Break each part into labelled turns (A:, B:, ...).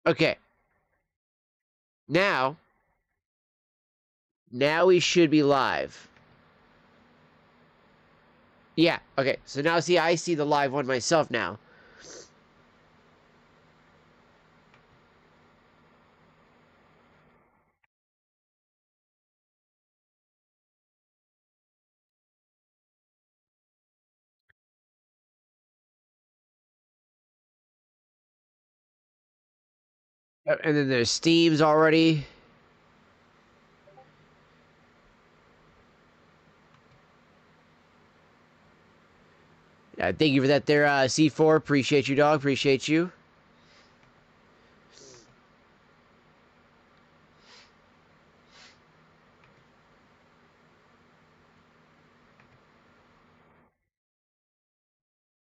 A: Okay. Now we should be live. Yeah, okay. So now see, I see the live one myself now. And then there's Steam's already. Thank you for that there, C4. Appreciate you, dog. Appreciate you.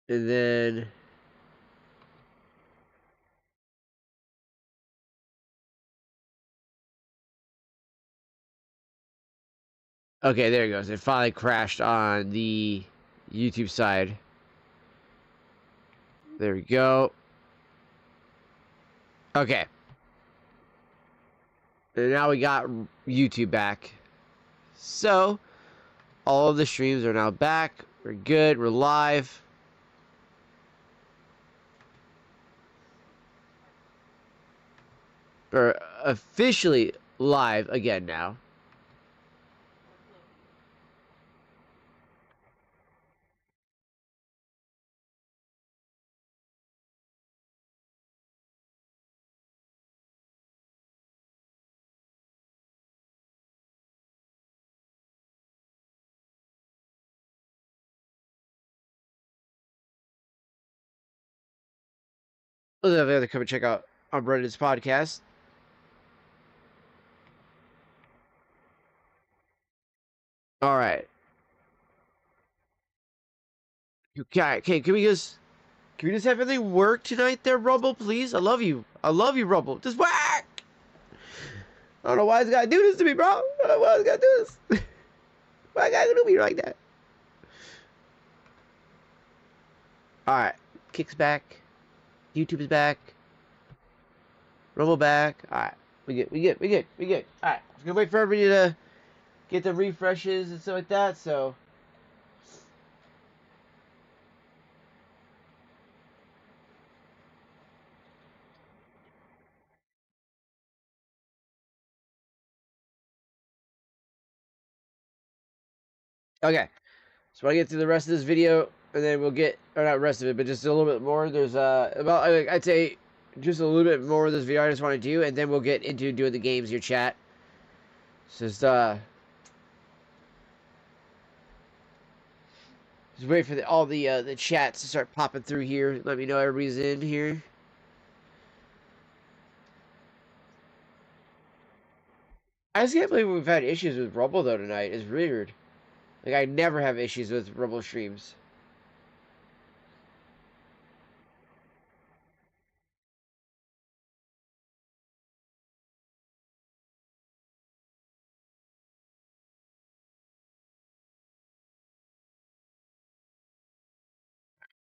A: And then... Okay, there it goes. It finally crashed on the YouTube side. There we go. Okay. And now we got YouTube back. So, all of the streams are now back. We're good. We're live. We're officially live again now. Let's have the other come and check out on Reddit's podcast. All right. Okay, can we just have everything work tonight there, Rumble, please? I love you. I love you, Rumble. Just whack! I don't know why it's gotta do this to me, bro. I don't know why it's gotta do this. Why I gotta do me like that? Alright. Kick's back. YouTube is back. Rumble back. Alright. We good. Alright. Just gonna wait for everybody to get the refreshes and stuff like that, so... Okay. So I get through the rest of this video, and then we'll get, or not rest of it, but just a little bit more. There's about, I'd say, just a little bit more of this video I just want to do, and then we'll get into doing the games, your chat. So just wait for all the chats to start popping through here. Let me know everybody's in here. I just can't believe we've had issues with Rumble though tonight. It's weird. Like I never have issues with Rumble streams.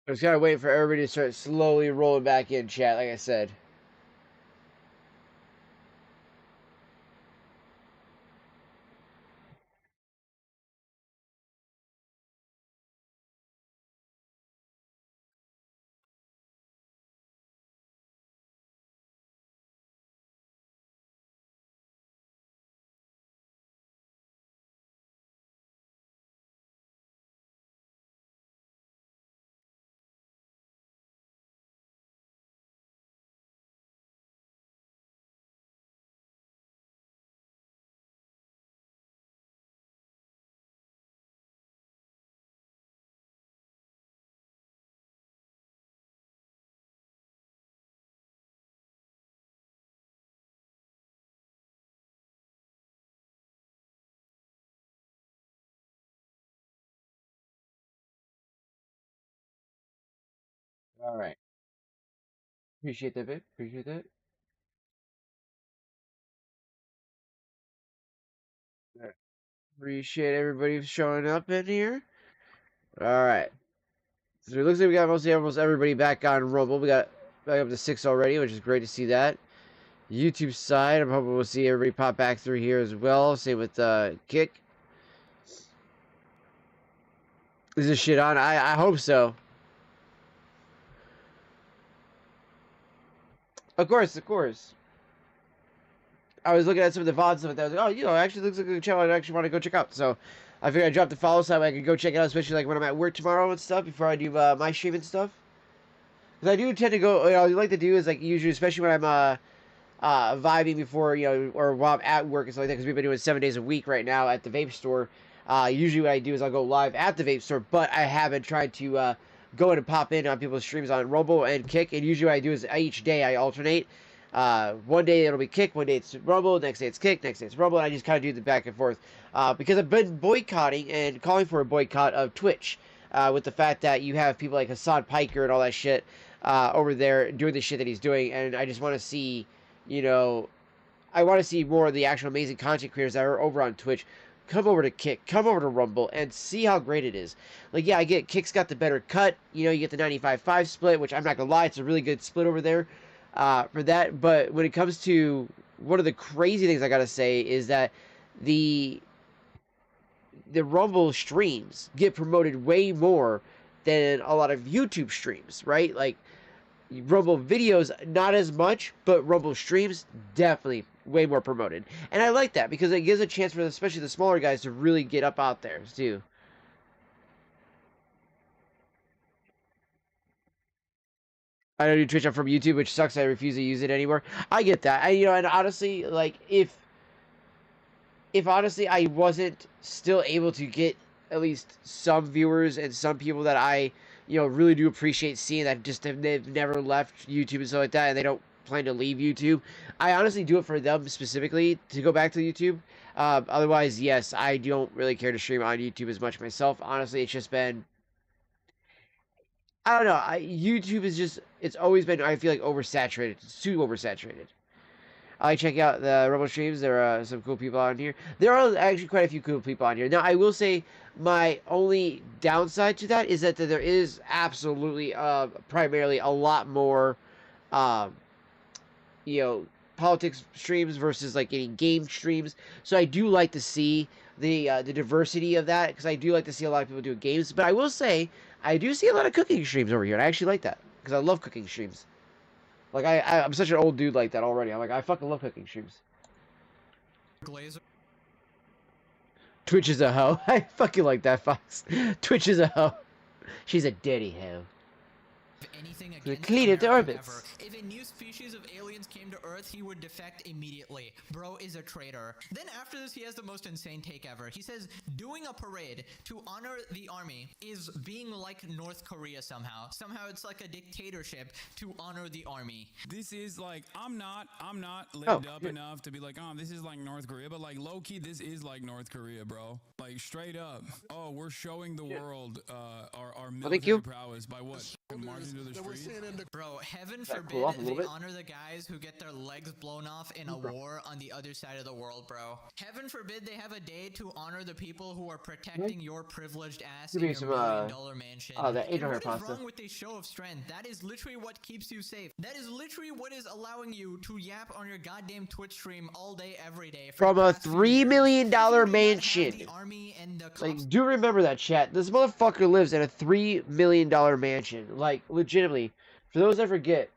A: I just gotta wait for everybody to start slowly rolling back in chat, like I said. All right. Appreciate that, babe. Appreciate that. All right. Appreciate everybody showing up in here. All right. So it looks like we got almost everybody back on Rumble. We got back up to 6 already, which is great to see that. YouTube side, I'm hoping we'll see everybody pop back through here as well. Same with Kick. Is this shit on? I hope so. Of course, of course. I was looking at some of the VODs stuff, and I was like, oh, you know, it actually looks like a channel I actually want to go check out. So I figured I'd drop the follow so I could go check it out, especially like when I'm at work tomorrow and stuff before I do my stream and stuff. Because I do tend to go, you know, what I like to do is like usually, especially when I'm vibing before, you know, or while I'm at work and stuff like that, because we've been doing 7 days a week right now at the vape store. Usually what I do is I'll go live at the vape store, but I haven't tried to go in and pop in on people's streams on Rumble and Kick. And usually what I do is each day I alternate. One day it'll be Kick, one day it's Rumble, next day it's Kick, next day it's Rumble, and I just kind of do the back and forth. Because I've been boycotting and calling for a boycott of Twitch, with the fact that you have people like Hasan, Piker, and all that shit over there doing the shit that he's doing, and I just want to see, you know, I want to see more of the actual amazing content creators that are over on Twitch come over to Kick, come over to Rumble, and see how great it is. Like, yeah, I get Kick's got the better cut. You know, you get the 95-5 split, which I'm not going to lie, it's a really good split over there for that. But when it comes to one of the crazy things I got to say is that the Rumble streams get promoted way more than a lot of YouTube streams, right? Like, Rumble videos, not as much, but Rumble streams, definitely way more promoted. And I like that because it gives a chance for especially the smaller guys to really get up out there, too. I don't do Twitch, I'm from YouTube, which sucks. I refuse to use it anymore. I get that. You know, and honestly, like, if honestly I wasn't still able to get at least some viewers and some people that I, you know, really do appreciate seeing that just they've never left YouTube and stuff like that, and they don't plan to leave YouTube, I honestly do it for them specifically to go back to YouTube. Otherwise, yes, I don't really care to stream on YouTube as much myself. Honestly, it's just been, I don't know. YouTube is just, it's always been, I feel like, oversaturated. It's too oversaturated. I check out the Rumble streams. There are some cool people on here. There are actually quite a few cool people on here. Now, I will say my only downside to that is that there is absolutely, primarily a lot more, um, you know, politics streams versus like any game streams. So I do like to see the diversity of that because I do like to see a lot of people doing games. But I will say I do see a lot of cooking streams over here, and I actually like that because I love cooking streams. Like, I'm such an old dude like that already. I'm like, I fucking love cooking streams.
B: Glazer.
A: Twitch is a hoe. I fucking like that, Fox. Twitch is a hoe. She's a dirty hoe.
B: Anything
A: Clean it to orbits.
B: ever. If a new species of aliens came to Earth, he would defect immediately. Bro is a traitor. Then after this, he has the most insane take ever. He says, doing a parade to honor the army is being like North Korea somehow. Somehow it's like a dictatorship to honor the army.
C: This is like, I'm not lived up enough to be like, oh, this is like North Korea, but like low-key, this is like North Korea, bro. Like straight up. Oh, we're showing the world our military prowess by what? Marching to the streets?
B: Bro, heaven
A: That
B: forbid
A: cool off a little
B: they
A: bit?
B: honor the guys who get their legs blown off in a war on the other side of the world, bro. Heaven forbid they have a day to honor the people who are protecting your privileged ass
A: Give
B: in
A: me
B: your
A: some,
B: $1 million mansion.
A: oh, that
B: And
A: Angel Hair
B: what is
A: pasta.
B: wrong with this show of strength? That is literally what keeps you safe. That is literally what is allowing you to yap on your goddamn Twitch stream all day, every day.
A: From a $3 million mansion.
B: The army and the
A: Like, do remember that, chat. This motherfucker lives in a $3 million mansion. Like, legitimately. For those that forget.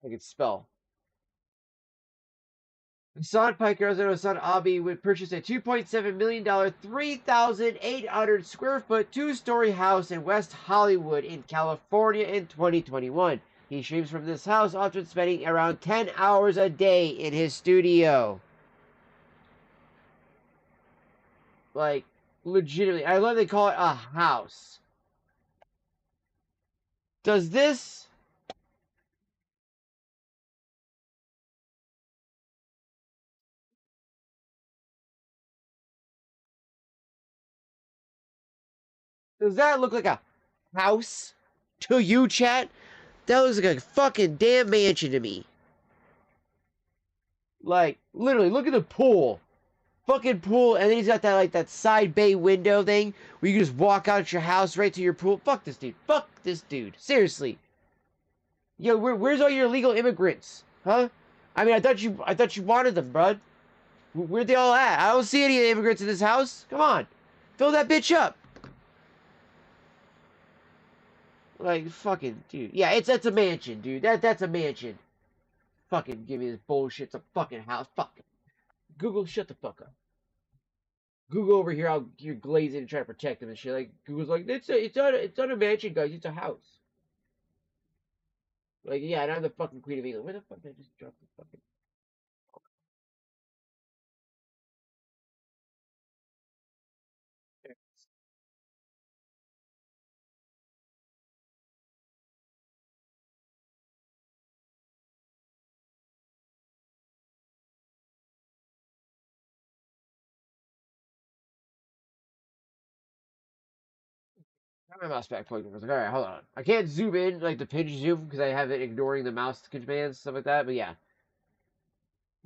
A: I can spell. Hasan Piker, also Hasan Abi, would purchase a $2.7 million, 3,800 square foot, two-story house in West Hollywood in California in 2021. He streams from this house, often spending around 10 hours a day in his studio. Like, legitimately. I love they call it a house. Does this... Does that look like a house to you, chat? That looks like a fucking damn mansion to me. Like, literally, look at the pool. fucking pool, and then he's got that like that side bay window thing where you can just walk out your house right to your pool. Fuck this dude. Fuck this dude. Seriously. Yo, where's all your illegal immigrants? Huh? I mean, I thought you wanted them, bud. Where'd they all at? I don't see any immigrants in this house. Come on. Fill that bitch up. Like, fucking, dude. Yeah, that's a mansion, dude. That's a mansion. Fucking give me this bullshit. It's a fucking house. Fuck. Google, shut the fuck up. Google over here, you're glazing and trying to protect them and shit. Like, Google's like, it's not a mansion, guys. It's a house. Like, yeah, and I'm the fucking Queen of England. Where the fuck did I just drop the fucking... Got my mouse back plugged in. Alright, hold on. I can't zoom in, like the pinch zoom, because I have it ignoring the mouse commands, stuff like that, but yeah.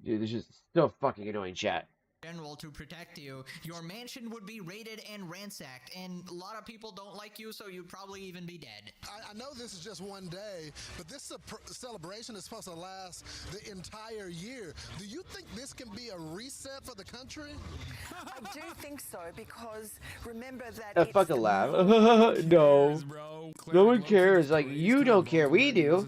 A: Dude, this is so fucking annoying, chat.
B: General to protect you, your mansion would be raided and ransacked, and a lot of people don't like you, so you'd probably even be dead.
D: I know this is just one day, but this celebration is supposed to last the entire year. Do you think this can be a reset for the country?
E: I do think so, because remember that
A: A fucking laugh. No. No one cares. Like, you don't care. We do.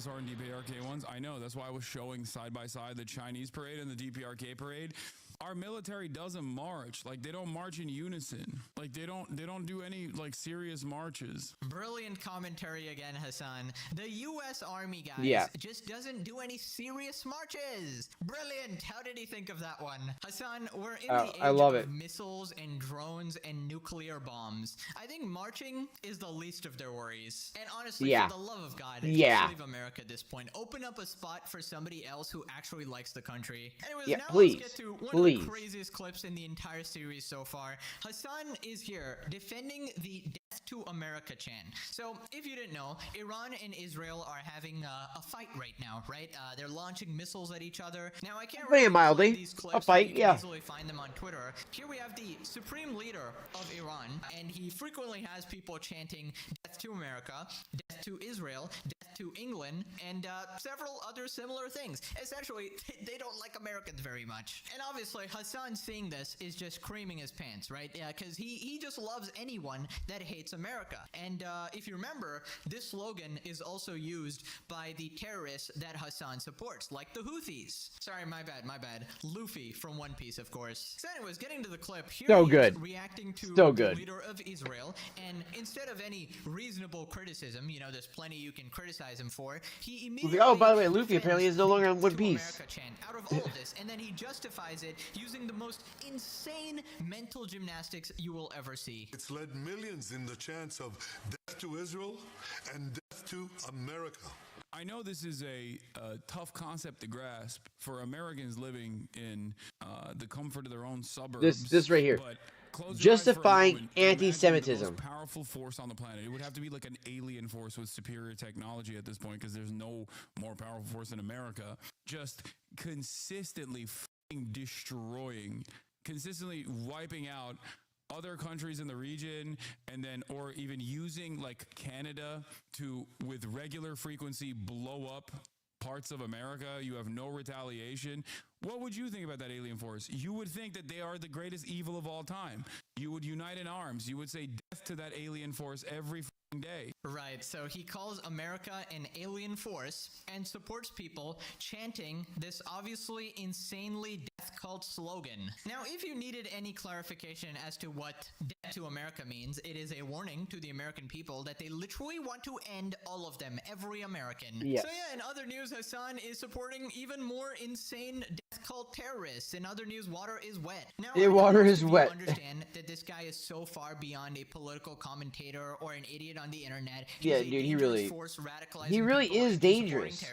C: I know. That's why I was showing side by side the Chinese parade and the DPRK parade. Our military doesn't march. Like, they don't march in unison. Like, they don't do any like serious marches.
B: Brilliant commentary again, Hasan. The U.S. Army, guys, just doesn't do any serious marches. Brilliant. How did he think of that one? Hasan, we're in the age of missiles and drones and nuclear bombs. I think marching is the least of their worries. And honestly, for the love of God, just leave America at this point. Open up a spot for somebody else who actually likes the country. Anyways, now let's get to one of the craziest clips in the entire series so far. Hasan is here defending the Death to America chant. So, if you didn't know, Iran and Israel are having a fight right now, right? They're launching missiles at each other. Now, I can't really
A: mildly.
B: These clips,
A: a fight,
B: you can easily find them on Twitter. Here we have the supreme leader of Iran, and he frequently has people chanting Death to America, Death to Israel, Death to England, and several other similar things. Essentially, they don't like Americans very much. And obviously, Hasan seeing this is just creaming his pants, right? Yeah, because he just loves anyone that hates America. And if you remember, this slogan is also used by the terrorists that Hasan supports, like the Houthis. Sorry, my bad. Luffy from One Piece, of course. So anyways, getting to the clip, here he is reacting to the leader of Israel, and instead of any reasonable criticism, you know, there's plenty you can criticize him for, he immediately
A: by the way, Luffy apparently is no longer on One Piece.
B: Out of all of this, and then he justifies it using the most insane mental gymnastics you will ever see.
F: It's led millions in the chants of death to Israel and death to America.
C: I know this is a tough concept to grasp for Americans living in the comfort of their own suburbs.
A: This right here. Justifying anti-Semitism.
C: The most powerful force on the planet. It would have to be like an alien force with superior technology at this point, because there's no more powerful force in America. Just consistently destroying, consistently wiping out other countries in the region, and then or even using like Canada to with regular frequency blow up parts of America. You have no retaliation. What would you think about that alien force? You would think that they are the greatest evil of all time. You would unite in arms. You would say death to that alien force every day.
B: Right, so he calls America an alien force and supports people chanting this obviously insanely death cult slogan. Now, if you needed any clarification as to what death to America means, it is a warning to the American people that they literally want to end all of them, every American. So yeah, in other news, Hasan is supporting even more insane death cult terrorists. In other news, water is wet. Now,
A: water is wet.
B: Understand that this guy is so far beyond a political commentator or an idiot on the internet.
A: Yeah, dude, he really is dangerous.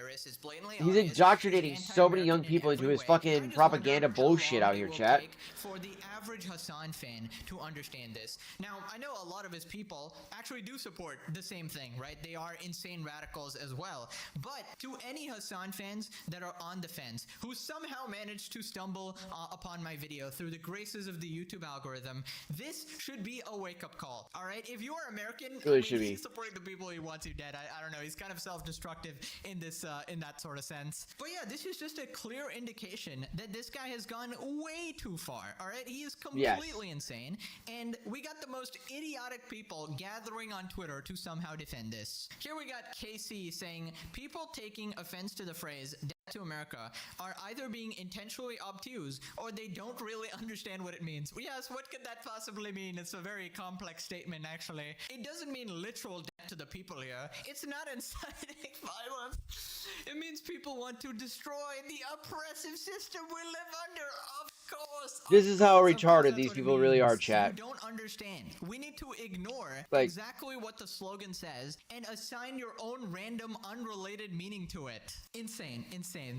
A: He's indoctrinating so many young people into his fucking propaganda bullshit out here, chat.
B: For the average Hasan fan to understand this. Now, I know a lot of his people actually do support the same thing, right? They are insane radicals as well. But to any Hasan fans that are on the fence, who somehow manage managed to stumble upon my video through the graces of the YouTube algorithm, this should be a wake-up call. All right, if you are American,
A: Really should be.
B: he's supporting the people he wants you dead. I don't know. He's kind of self-destructive in this in that sort of sense. But yeah, this is just a clear indication that this guy has gone way too far. All right, he is completely insane, and we got the most idiotic people gathering on Twitter to somehow defend this. Here we got KC saying people taking offense to the phrase "death to America" are either being intentionally obtuse or they don't really understand what it means. Yes, what could that possibly mean? It's a very complex statement, actually. It doesn't mean literal death to the people here. It's not inciting violence. It means people want to destroy the oppressive system we live under. Of course.
A: This is how
B: Of course,
A: retarded
B: that's
A: these
B: what it
A: people really are,
B: means.
A: chat.
B: You don't understand. We need to ignore
A: Like-
B: exactly what the slogan says and assign your own random, unrelated meaning to it. Insane.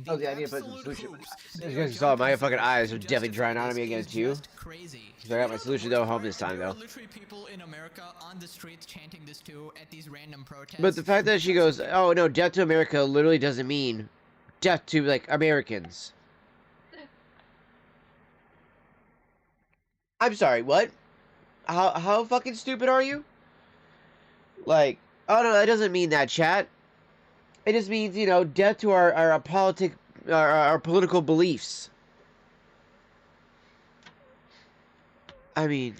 A: Oh, the idea of putting
B: absolute
A: solution.
B: hoops
A: As
B: they
A: you
B: are
A: guys saw, my
B: jumping
A: fucking
B: through
A: eyes
B: to
A: are definitely
B: justify
A: drying out on
B: this
A: me again
B: is
A: too.
B: just crazy.
A: So I got my
B: You know the
A: solution
B: worst
A: though home
B: part?
A: this time
B: There are
A: though.
B: literally people in America on the streets chanting this too at these random protests.
A: But the fact that she goes, "Oh no, death to America" literally doesn't mean death to like Americans. I'm sorry, what? How fucking stupid are you? Like, oh no, that doesn't mean that, chat. It just means, you know, death to our political beliefs. I mean,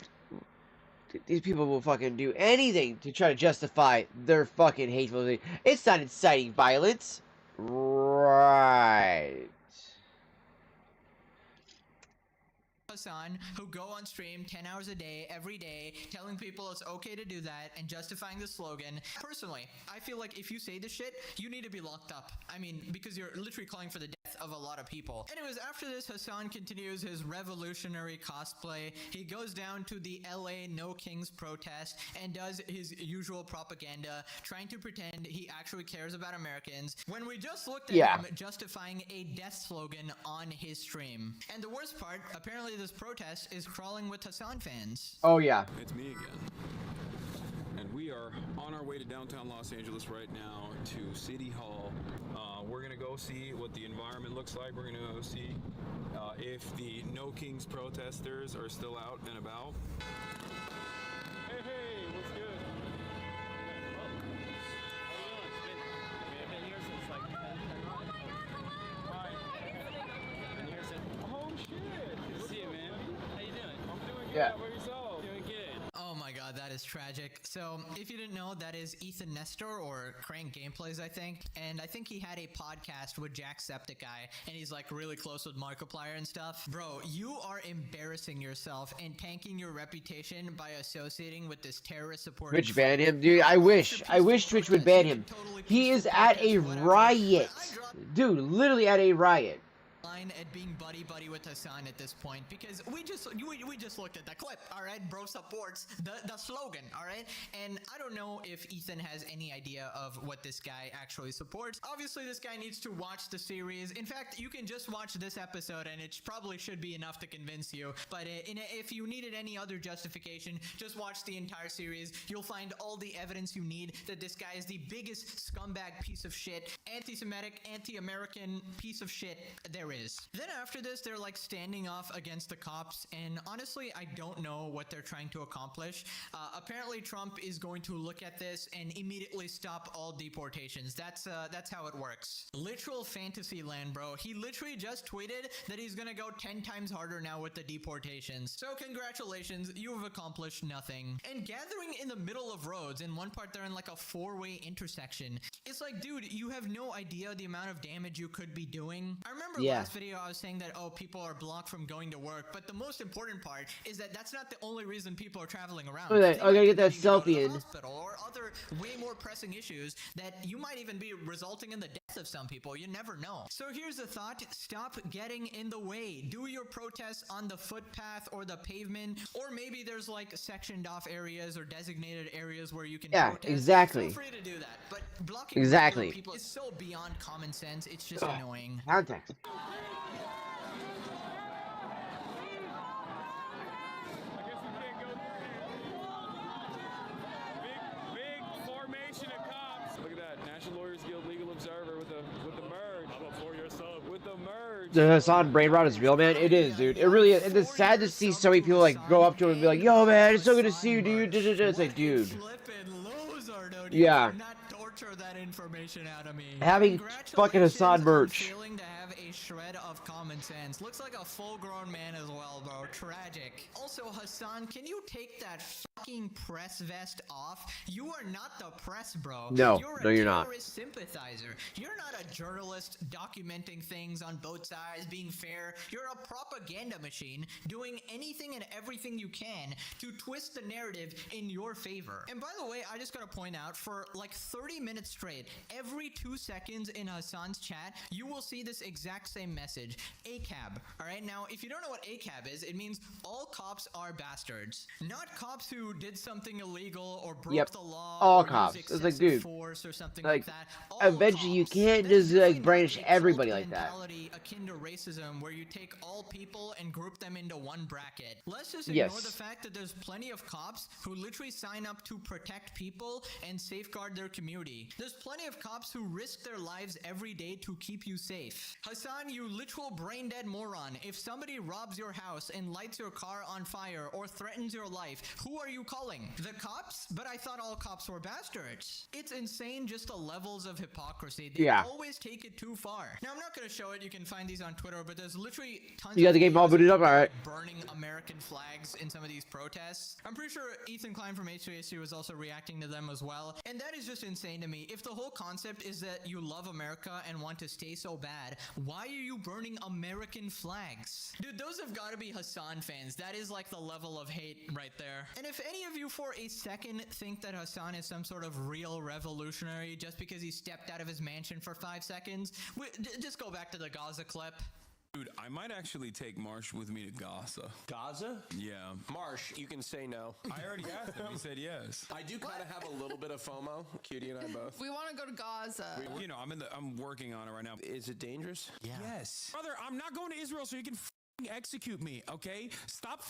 A: these people will fucking do anything to try to justify their fucking hateful thing. It's not inciting violence. Right.
B: Hasan, who go on stream 10 hours a day, every day, telling people it's okay to do that and justifying the slogan. Personally, I feel like if you say this shit, you need to be locked up. I mean, because you're literally calling for the death of a lot of people. Anyways, after this, Hasan continues his revolutionary cosplay. He goes down to the LA No Kings protest and does his usual propaganda, trying to pretend he actually cares about Americans, when we just looked at him justifying a death slogan on his stream. And the worst part, apparently this protest is crawling with Hasan fans.
A: Oh yeah.
C: It's me again. And we are on our way to downtown Los Angeles right now to City Hall. We're gonna go see what the environment looks like. We're gonna go see if the No Kings protesters are still out and about. Hey, hey, what's good?
A: Yeah.
B: Oh my god, that is tragic. So, if you didn't know, that is Ethan Nestor, or Crank Gameplays, I think. And I think he had a podcast with Jacksepticeye, and he's like really close with Markiplier and stuff. Bro, you are embarrassing yourself and tanking your reputation by associating with this terrorist support.
A: Twitch ban him, dude. I wish Twitch would ban him. He is at a riot, dude. Literally at a riot.
B: At being buddy with Hasan at this point, because we just looked at that clip. All right, bro supports the slogan. All right, and I don't know if Ethan has any idea of what this guy actually supports. Obviously, this guy needs to watch the series. In fact, you can just watch this episode and it probably should be enough to convince you. But if you needed any other justification, just watch the entire series. You'll find all the evidence you need that this guy is the biggest scumbag piece of shit, anti-Semitic, anti-American piece of shit there is. Then after this, they're like standing off against the cops, and honestly, I don't know what they're trying to accomplish. Apparently, Trump is going to look at this and immediately stop all deportations. That's how it works. Literal fantasy land, bro. He literally just tweeted that he's gonna go 10 times harder now with the deportations. So congratulations, you have accomplished nothing. And gathering in the middle of roads, in one part they're in like a 4-way intersection. It's like, dude, you have no idea the amount of damage you could be doing. I remember last video I was saying that, oh, people are blocked from going to work, but the most important part is that that's not the only reason people are traveling around.
A: Look at that. I gotta get that selfie in.
B: Hospital or other way more pressing issues that you might even be resulting in the death of some people. You never know. So here's the thought: stop getting in the way. Do your protests on the footpath or the pavement, or maybe there's like sectioned off areas or designated areas where you can protest.
A: Exactly.
B: Feel free to do that, but blocking people is so beyond common sense. It's just annoying.
A: Context.
C: Big formation of cops. Look at that, National Lawyers Guild Legal Observer with the merge. I'm a 4-year sub. With the merge.
A: the Hasan brain rot is real, man. It is, dude. It really is. And it's sad to see so many people like go up to him and be like, "Yo, man, it's so good to see you, dude." It's like, dude. Yeah.
B: Torture that information out of me.
A: Having fucking Hasan merch.
B: Failing to have a shred of common sense. Looks like a full-grown man as well, bro. Tragic. Also, Hasan, can you take that fucking press vest off? You are not the press, bro.
A: No,
B: you're
A: not.
B: Terrorist sympathizer. You're not a journalist documenting things on both sides, being fair. You're a propaganda machine doing anything and everything you can to twist the narrative in your favor. And by the way, I just gotta point out, for like 30 minutes straight, every 2 seconds in Hasan's chat, you will see this exact same message. ACAB. Alright, now if you don't know what ACAB is, it means all cops are bastards. Not cops who did something illegal or broke the law.
A: All
B: or
A: cops.
B: used
A: It's like, dude.
B: force or something
A: Like,
B: that.
A: eventually you can't just like brandish everybody like that.
B: Akin to racism, where you take all people and group them into one bracket. Let's just ignore the fact that there's plenty of cops who literally sign up to protect people and safeguard their community. There's plenty of cops who risk their lives every day to keep you safe. Hasan, you literal brain dead moron. If somebody robs your house and lights your car on fire or threatens your life, who are you calling? The cops? But I thought all cops were bastards. It's insane just the levels of hypocrisy. They always take it too far. Now, I'm not going to show it. You can find these on Twitter, but there's literally tons
A: You got the game all booted up? Alright.
B: Burning American flags in some of these protests. I'm pretty sure Ethan Klein from H3H3 was also reacting to them as well. And that is just insane to me. If the whole concept is that you love America and want to stay so bad, why are you burning American flags? Dude, those have got to be Hasan fans. That is like the level of hate right there. And if any of you for a second think that Hasan is some sort of real revolutionary just because he stepped out of his mansion for 5 seconds, just go back to the Gaza clip.
C: Dude, I might actually take Marsh with me to Gaza.
G: Gaza?
C: Yeah.
G: Marsh, you can say no.
C: I already asked him. He said yes.
G: I do kind of have a little bit of FOMO. Cutie and I both.
H: We want to go to Gaza.
C: You know, I'm working on it right now.
G: Is it dangerous?
C: Yeah. Yes. Brother, I'm not going to Israel so you can execute me, okay? Stop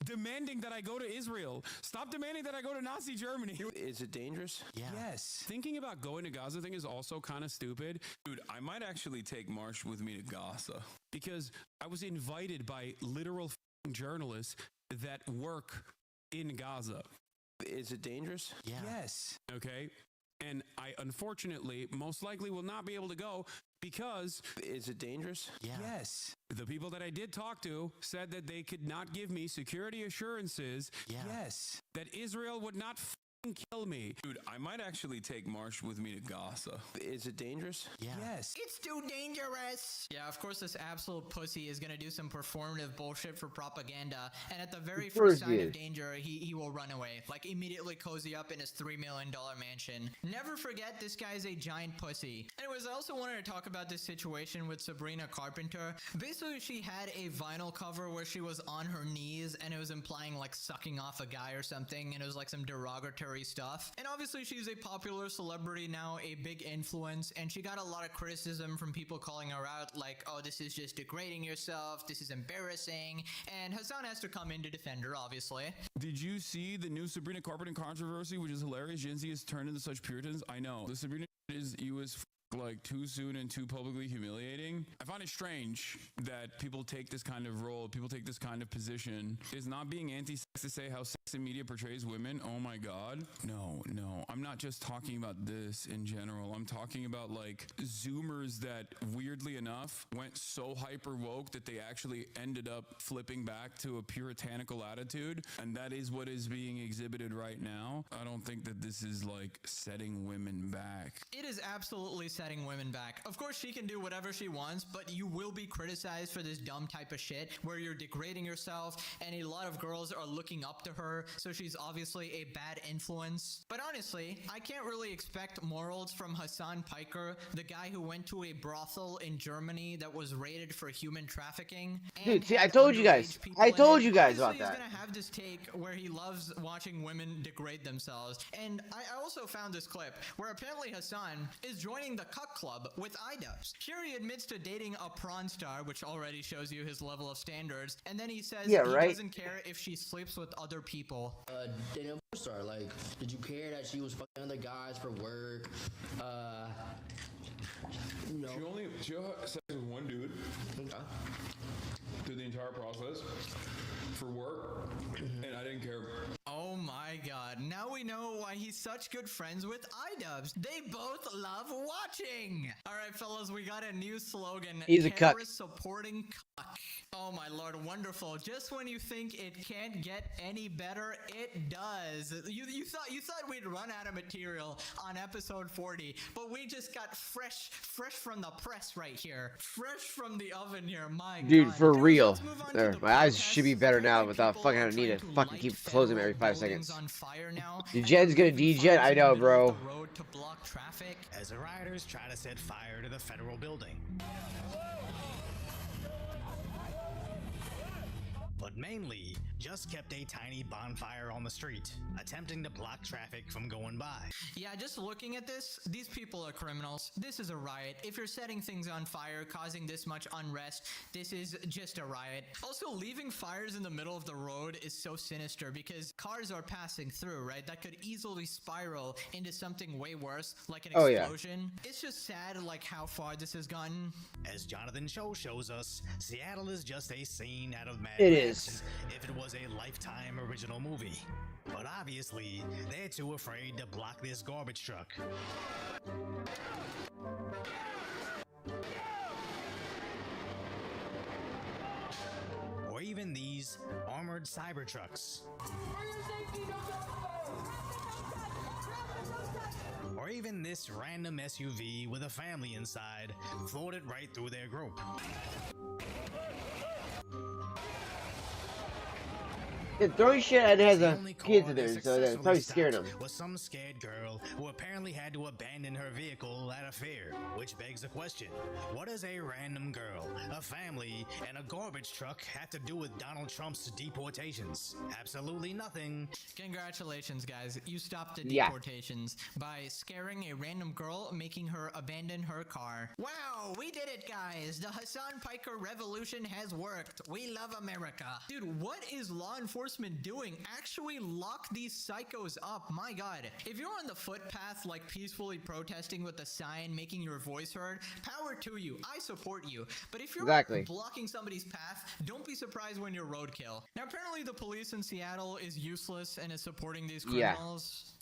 C: demanding that I go to Israel. Stop demanding that I go to Nazi Germany.
G: Is it dangerous?
C: Yeah. Yes. Thinking about going to Gaza thing is also kind of stupid. Dude, I might actually take Marsh with me to Gaza because I was invited by literal journalists that work in Gaza.
G: Is it dangerous?
C: Yeah. Yes. Okay. And I unfortunately most likely will not be able to go because...
G: Is it dangerous?
C: Yeah. Yes. The people that I did talk to said that they could not give me security assurances. Yeah. Yes. That Israel would not kill me. Dude, I might actually take Marsh with me to Gaza.
G: Is it dangerous?
C: Yeah. Yes.
B: It's too dangerous. Yeah, of course this absolute pussy is gonna do some performative bullshit for propaganda, and at the very first sign of danger, he will run away. Like, immediately cozy up in his $3 million mansion. Never forget, this guy's a giant pussy. Anyways, I also wanted to talk about this situation with Sabrina Carpenter. Basically, she had a vinyl cover where she was on her knees, and it was implying, like, sucking off a guy or something, and it was, like, some derogatory stuff. And obviously she's a popular celebrity now, a big influence, and she got a lot of criticism from people calling her out like, oh, this is just degrading yourself, this is embarrassing, and Hasan has to come in to defend her, obviously.
C: Did you see the new Sabrina Carpenter controversy, which is hilarious? Gen Z has turned into such Puritans. I know. The Sabrina is like too soon and too publicly humiliating. I find it strange that people take this kind of role, people take this kind of position. Is not being anti-sex to say how sex and media portrays women? Oh my god. No. I'm not just talking about this in general. I'm talking about like Zoomers that weirdly enough went so hyper woke that they actually ended up flipping back to a puritanical attitude. And that is what is being exhibited right now. I don't think that this is like setting women back.
B: It is absolutely setting women back. Of course, she can do whatever she wants, but you will be criticized for this dumb type of shit where you're degrading yourself, and a lot of girls are looking up to her, so she's obviously a bad influence. But honestly, I can't really expect morals from Hasan Piker, the guy who went to a brothel in Germany that was rated for human trafficking.
A: Dude, see, I told you guys about that.
B: Obviously, he's gonna have this take where he loves watching women degrade themselves. And I also found this clip where apparently Hasan is joining the Cuck Club with iDubbbz. Here he admits to dating a prawn star, which already shows you his level of standards, and then he says he doesn't care if she sleeps with other people.
I: Dating a porn star, like, did you care that she was fucking other guys for work?
C: She only had sex with one dude. the entire process for work, and I didn't care.
B: Oh my god, now we know why he's such good friends with iDubbbz. They both love watching. Alright fellas, we got a new slogan.
A: He's a cuck.
B: Terrorist supporting cuck. Oh my lord, wonderful. Just when you think it can't get any better, it does. You thought we'd run out of material on episode 40, but we just got fresh from the press right here. Fresh from the oven here, my
A: Dude,
B: god.
A: for
B: Anyways,
A: real.
B: let's move on to
A: There,
B: the
A: my eyes
B: protests.
A: should be better now
B: Apparently
A: without
B: people
A: fucking
B: are
A: having to
B: trying
A: need to fucking
B: light
A: keep closing them every
B: federal
A: 5
B: buildings
A: seconds.
B: on fire now,
A: The
B: and
A: Jen's
B: they're
A: gonna
B: leaving
A: degen,
B: fires
A: I
B: in the
A: know,
B: middle of
A: bro.
B: the road to block traffic.
H: As the rioters try to set fire to the federal building. But mainly just kept a tiny bonfire on the street, attempting to block traffic from going by.
B: Yeah, just looking at this, these people are criminals. This is a riot. If you're setting things on fire, causing this much unrest, this is just a riot. Also, leaving fires in the middle of the road is so sinister because cars are passing through, right? That could easily spiral into something way worse, like an
A: Oh, yeah.
B: explosion. It's just sad, like, how far this has gotten.
H: As Jonathan Cho shows us, Seattle is just a scene out of Mad
A: It
H: Max
A: is.
H: if it was a Lifetime original movie. But obviously, they're too afraid to block this garbage truck. Or even these armored cyber trucks. Or even this random SUV with a family inside, floored it right through their group.
A: Yeah, throwing shit and it has
H: The
A: a
H: only car
A: kids in
H: they
A: there, so that
H: successfully
A: probably scared them.
H: stopped was some scared girl who apparently had to abandon her vehicle out of fear. Which begs the question, what does a random girl, a family, and a garbage truck have to do with Donald Trump's deportations? Absolutely nothing.
B: Congratulations, guys. You stopped the
A: Yeah.
B: deportations by scaring a random girl, making her abandon her car. Wow, we did it, guys. The Hasan Piker revolution has worked. We love America. Dude, what is law enforcement doing? Actually lock these psychos up. My god. If you're on the footpath, like peacefully protesting with a sign, making your voice heard, power to you. I support you. But if you're
A: Exactly.
B: blocking somebody's path, don't be surprised when you're roadkill. Now, apparently the police in Seattle is useless and is supporting these
A: Yeah.
B: criminals.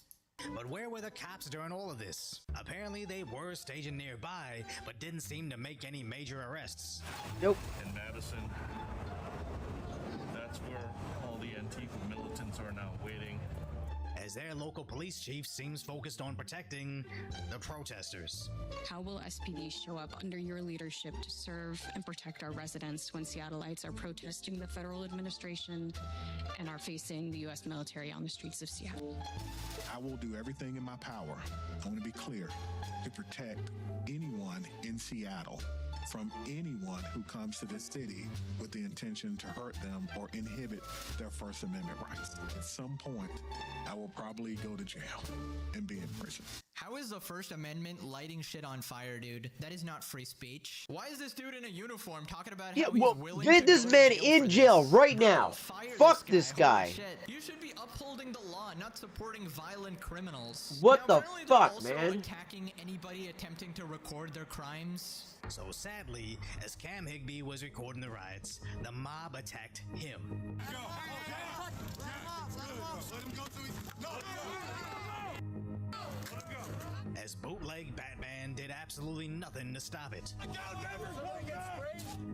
H: But where were the cops during all of this? Apparently they were stationed nearby, but didn't seem to make any major arrests.
A: Nope.
J: In Madison, that's where all the Antifa militants are now waiting.
H: As their local police chief seems focused on protecting the protesters.
K: How will SPD show up under your leadership to serve and protect our residents when Seattleites are protesting the federal administration and are facing the U.S. military on the streets of Seattle?
L: I will do everything in my power, I want to be clear, to protect anyone in Seattle from anyone who comes to this city with the intention to hurt them or inhibit their First Amendment rights. At some point, I will probably go to jail and be in prison.
B: How is the First Amendment lighting shit on fire, dude? That is not free speech. Why is this dude in a uniform talking about
A: Yeah,
B: how he's
A: well,
B: willing
A: get
B: to
A: this
B: go to
A: man
B: jail
A: in
B: for
A: jail
B: this?
A: right
B: Bro,
A: now.
B: fire
A: Fuck this
B: Holy
A: guy.
B: shit. You should be upholding the law, not supporting violent criminals.
A: What
B: Now,
A: the
B: apparently they're
A: fuck,
B: also
A: man?
B: attacking anybody attempting to record their crimes.
H: So sadly, as Cam Higbee was recording the riots, the mob attacked him. As bootleg Batman did absolutely nothing to stop it.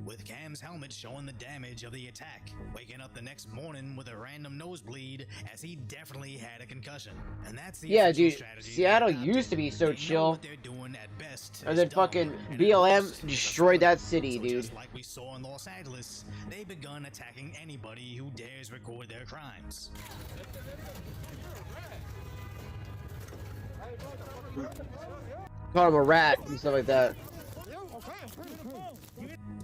H: With Cam's helmet showing the damage of the attack, waking up the next morning with a random nosebleed as he definitely had a concussion. And that's the
A: Yeah,
H: official
A: dude.
H: strategy
A: Seattle
H: they adopted.
A: used to be so
H: They know
A: chill.
H: what they're doing at best
A: And
H: is
A: then
H: dumb,
A: fucking
H: and at
A: BLM
H: worst is
A: destroyed that
H: pathetic.
A: city,
H: So
A: dude.
H: just like we saw in Los Angeles, they've begun attacking anybody who dares record their crimes.
A: Call him a rat and stuff like that.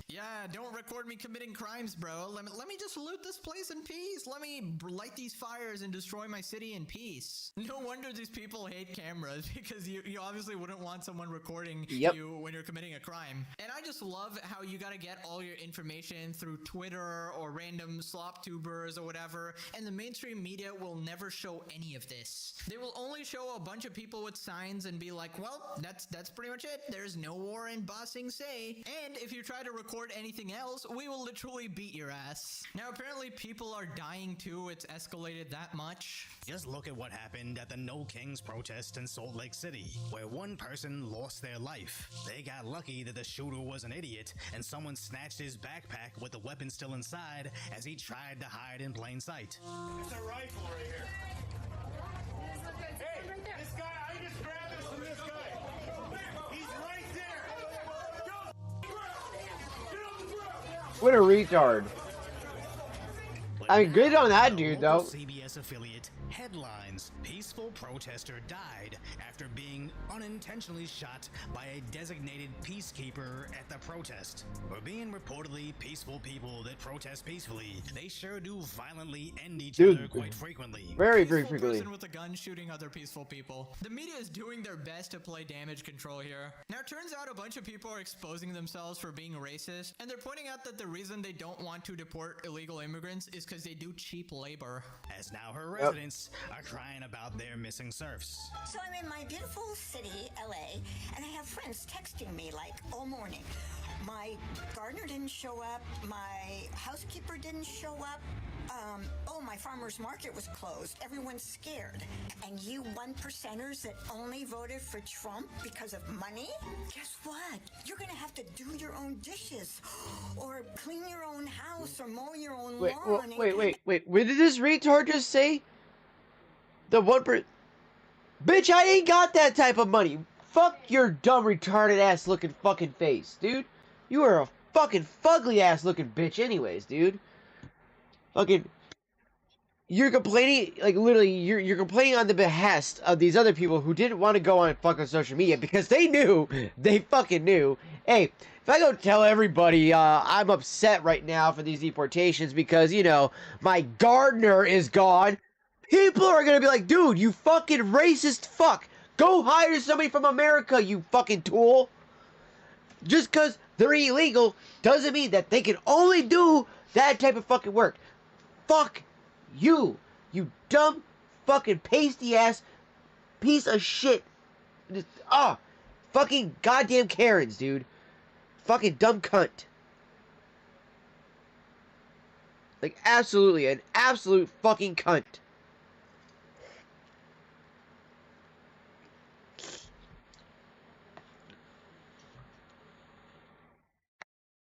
B: Yeah, don't record me committing crimes, bro. Let me just loot this place in peace. Let me light these fires and destroy my city in peace. No wonder these people hate cameras, because you obviously wouldn't want someone recording
A: Yep.
B: you when you're committing a crime. And I just love how you gotta get all your information through Twitter or random slop tubers or whatever, and the mainstream media will never show any of this. They will only show a bunch of people with signs and be like, well, that's pretty much it. There's no war in Ba Sing Se. And if you try to record anything else, we will literally beat your ass. Now, apparently people are dying too. It's escalated that much.
H: Just look at what happened at the No Kings protest in Salt Lake City, where one person lost their life. They got lucky that the shooter was an idiot and someone snatched his backpack with the weapon still inside as he tried to hide in plain sight.
M: It's a rifle right here. Hey, this guy, I just grabbed this from this guy. He's right there.
A: What a retard. I mean, good on that dude, though.
H: CBS affiliate headlines: peaceful protester died after being unintentionally shot by a designated peacekeeper at the protest. For being reportedly peaceful people that protest peacefully, they sure do violently end each other quite frequently.
A: Very frequently.
B: Person with a gun shooting other peaceful people. The media is doing their best to play damage control here. Now, it turns out a bunch of people are exposing themselves for being racist, and they're pointing out that the reason they don't want to deport illegal immigrants is because they do cheap labor.
H: As now her residents are crying about their missing serfs.
N: So I'm in my beautiful city, LA, and I have friends texting me like all morning. My gardener didn't show up, my housekeeper didn't show up, oh, my farmer's market was closed. Everyone's scared. And you 1%ers that only voted for Trump because of money? Guess what? You're gonna have to do your own dishes, or clean your own house, or mow your own lawn.
A: Wait. What did this retard just say? The 1%. Bitch, I ain't got that type of money. Fuck your dumb retarded ass looking fucking face, dude. You are a fucking fugly ass looking bitch anyways, dude. Fucking, you're complaining, like, literally, you're complaining on the behest of these other people who didn't want to go on fucking social media because they fucking knew. Hey, if I go tell everybody I'm upset right now for these deportations because, you know, my gardener is gone, people are gonna be like, dude, you fucking racist fuck. Go hire somebody from America, you fucking tool. Just because they're illegal doesn't mean that they can only do that type of fucking work. Fuck you, you dumb fucking pasty ass piece of shit. Just, fucking goddamn Karens, dude. Fucking dumb cunt. Like, absolutely, an absolute fucking cunt.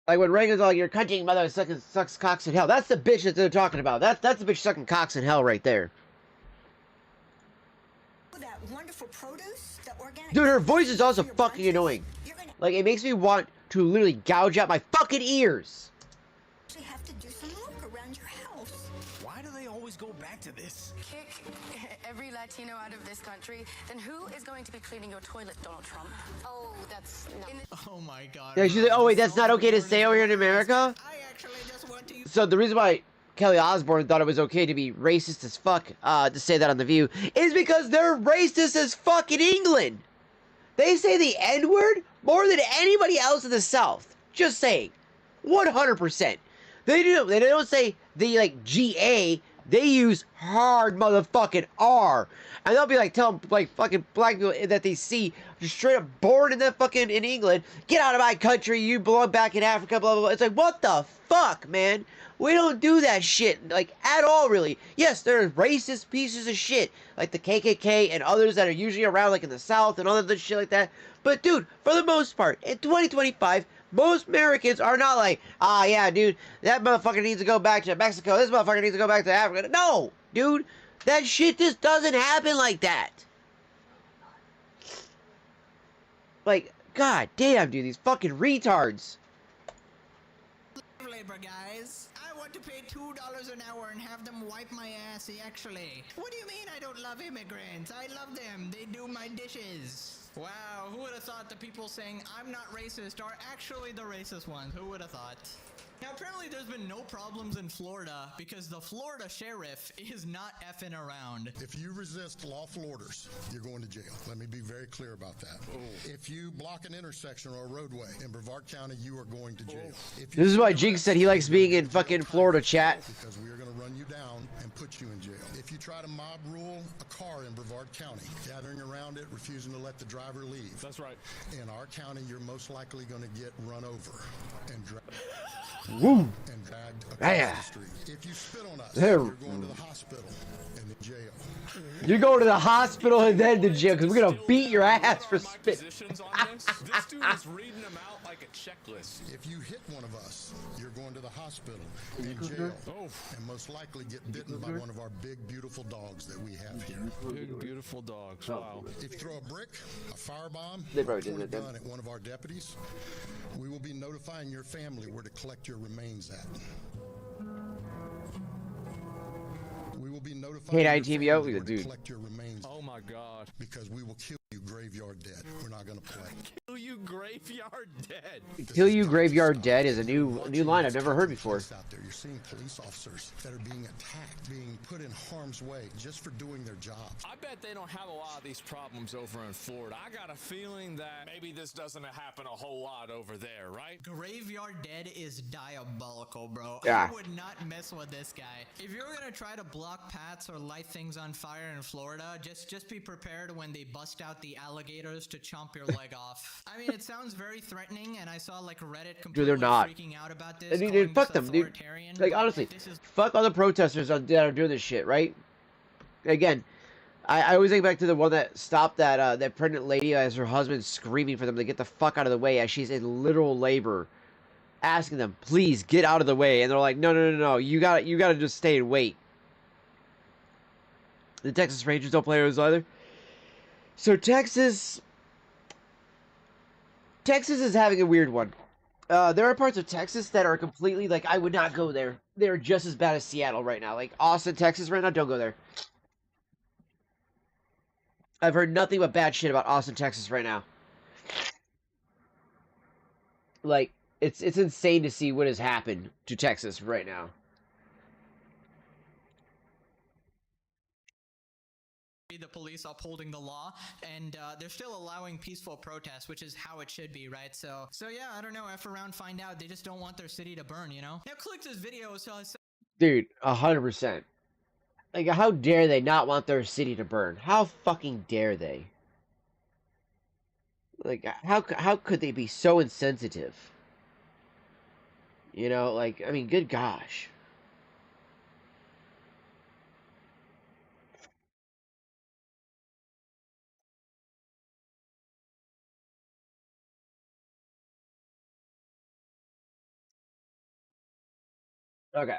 A: Like when Reagan's all, your country mother sucks cocks in hell. That's the bitch that they're talking about. That's the bitch sucking cocks in hell right there.
N: That wonderful produce, the organic.
A: Dude, her voice is also fucking annoying. Like, it makes me want to literally gouge out my fucking ears.
N: You have to do some work around your house.
H: Why do they always go back to this?
K: Kick every Latino out of this country, then who is going to be cleaning your toilet, Donald Trump? Oh, that's not.
B: Oh my god.
A: Yeah, she's like, oh wait, that's not okay to say over here in America? So the reason why Kelly Osbourne thought it was okay to be racist as fuck, to say that on The View, is because they're racist as fuck in England. They say the N-word more than anybody else in the South. Just saying. 100%. They don't say the, like, G-A. They use hard motherfucking R. And they'll be like, telling, like, fucking black people that they see just straight up born in that fucking, in England. Get out of my country. You belong back in Africa, blah, blah, blah. It's like, what the fuck, man? We don't do that shit, like, at all, really. Yes, there's racist pieces of shit, like the KKK and others that are usually around, like, in the South and all that shit like that. But, dude, for the most part, in 2025, most Americans are not like, yeah, dude, that motherfucker needs to go back to Mexico, this motherfucker needs to go back to Africa. No, dude, that shit just doesn't happen like that. Like, god damn, dude, these fucking retards.
B: Labor, guys. I want to pay $2 an hour and have them wipe my ass, actually. What do you mean I don't love immigrants? I love them. They do my dishes. Wow, who would have thought the people saying I'm not racist are actually the racist ones? Who would have thought? Now, apparently there's been no problems in Florida because the Florida sheriff is not effing around.
D: If you resist lawful orders, you're going to jail. Let me be very clear about that. If you block an intersection or a roadway in Brevard County, you are going to jail.
A: This is why Jinx said he likes being in fucking Florida, chat.
D: Because we are going to run you down and put you in jail. If you try to mob rule a car in Brevard County, gathering around it, refusing to let the driver driver leave.
J: That's right.
D: In our county, you're most likely going to get run over and dragged across the street. If you spit on us, you're going to the hospital and the jail.
A: You're going to the hospital and then to jail because we're gonna beat your ass for spit.
J: This dude is reading them out like a checklist.
D: If you hit one of us, you're going to the hospital and jail, and most likely get bitten by one of our big, beautiful dogs that we have here.
J: Big, beautiful dogs. Wow.
D: If you throw a brick, a firebomb,
A: They
D: or
A: probably
D: point a
A: did that.
D: gun at one of our deputies, we will be notifying your family where to collect your remains at. We will be notifying
A: Hey,
D: your family
A: ITVO,
D: where to
A: dude.
D: collect your remains.
J: Oh my God.
D: Because we will kill you graveyard dead. We're not going to play.
J: Kill you graveyard dead.
A: Kill you graveyard dead is a new line I've never heard before.
D: Out there, you're seeing police officers that are being attacked, being put in harm's way just for doing their jobs.
J: I bet they don't have a lot of these problems over in Florida. I got a feeling that maybe this doesn't happen a whole lot over there, right?
B: Graveyard Dead is diabolical, bro.
A: Yeah.
B: I would not mess with this guy. If you're gonna try to block paths or light things on fire in Florida, just be prepared when they bust out the alligators to chomp your leg off. I mean, it sounds very threatening, and I saw like Reddit completely
A: Dude, they're not.
B: freaking out about this.
A: I mean,
B: calling
A: dude, fuck
B: this
A: them, dude.
B: authoritarian,
A: Like,
B: but
A: honestly,
B: this is
A: fuck all the protesters that are doing this shit, right? Again, I always think back to the one that stopped that pregnant lady as her husband screaming for them to get the fuck out of the way as she's in literal labor, asking them, please get out of the way, and they're like, no, you gotta just stay and wait. The Texas Rangers don't play those either. So Texas is having a weird one. There are parts of Texas that are completely, like, I would not go there. They're just as bad as Seattle right now. Like, Austin, Texas right now, don't go there. I've heard nothing but bad shit about Austin, Texas right now. Like, it's insane to see what has happened to Texas right now.
B: the police upholding the law, and they're still allowing peaceful protests, which is how it should be, right? So yeah, I don't know. F around, find out. They just don't want their city to burn, you know? Now click this video so
A: Dude, 100%. Like, how dare they not want their city to burn? How fucking dare they? Like, how could they be so insensitive? You know, like, I mean, good gosh. Okay.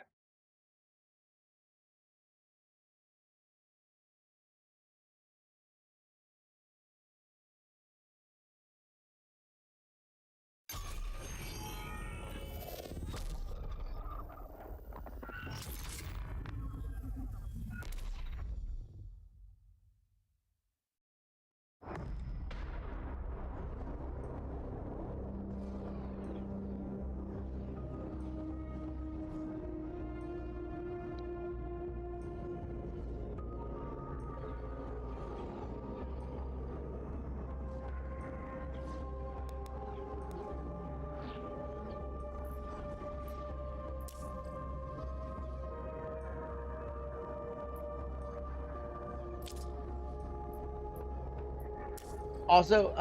A: Also,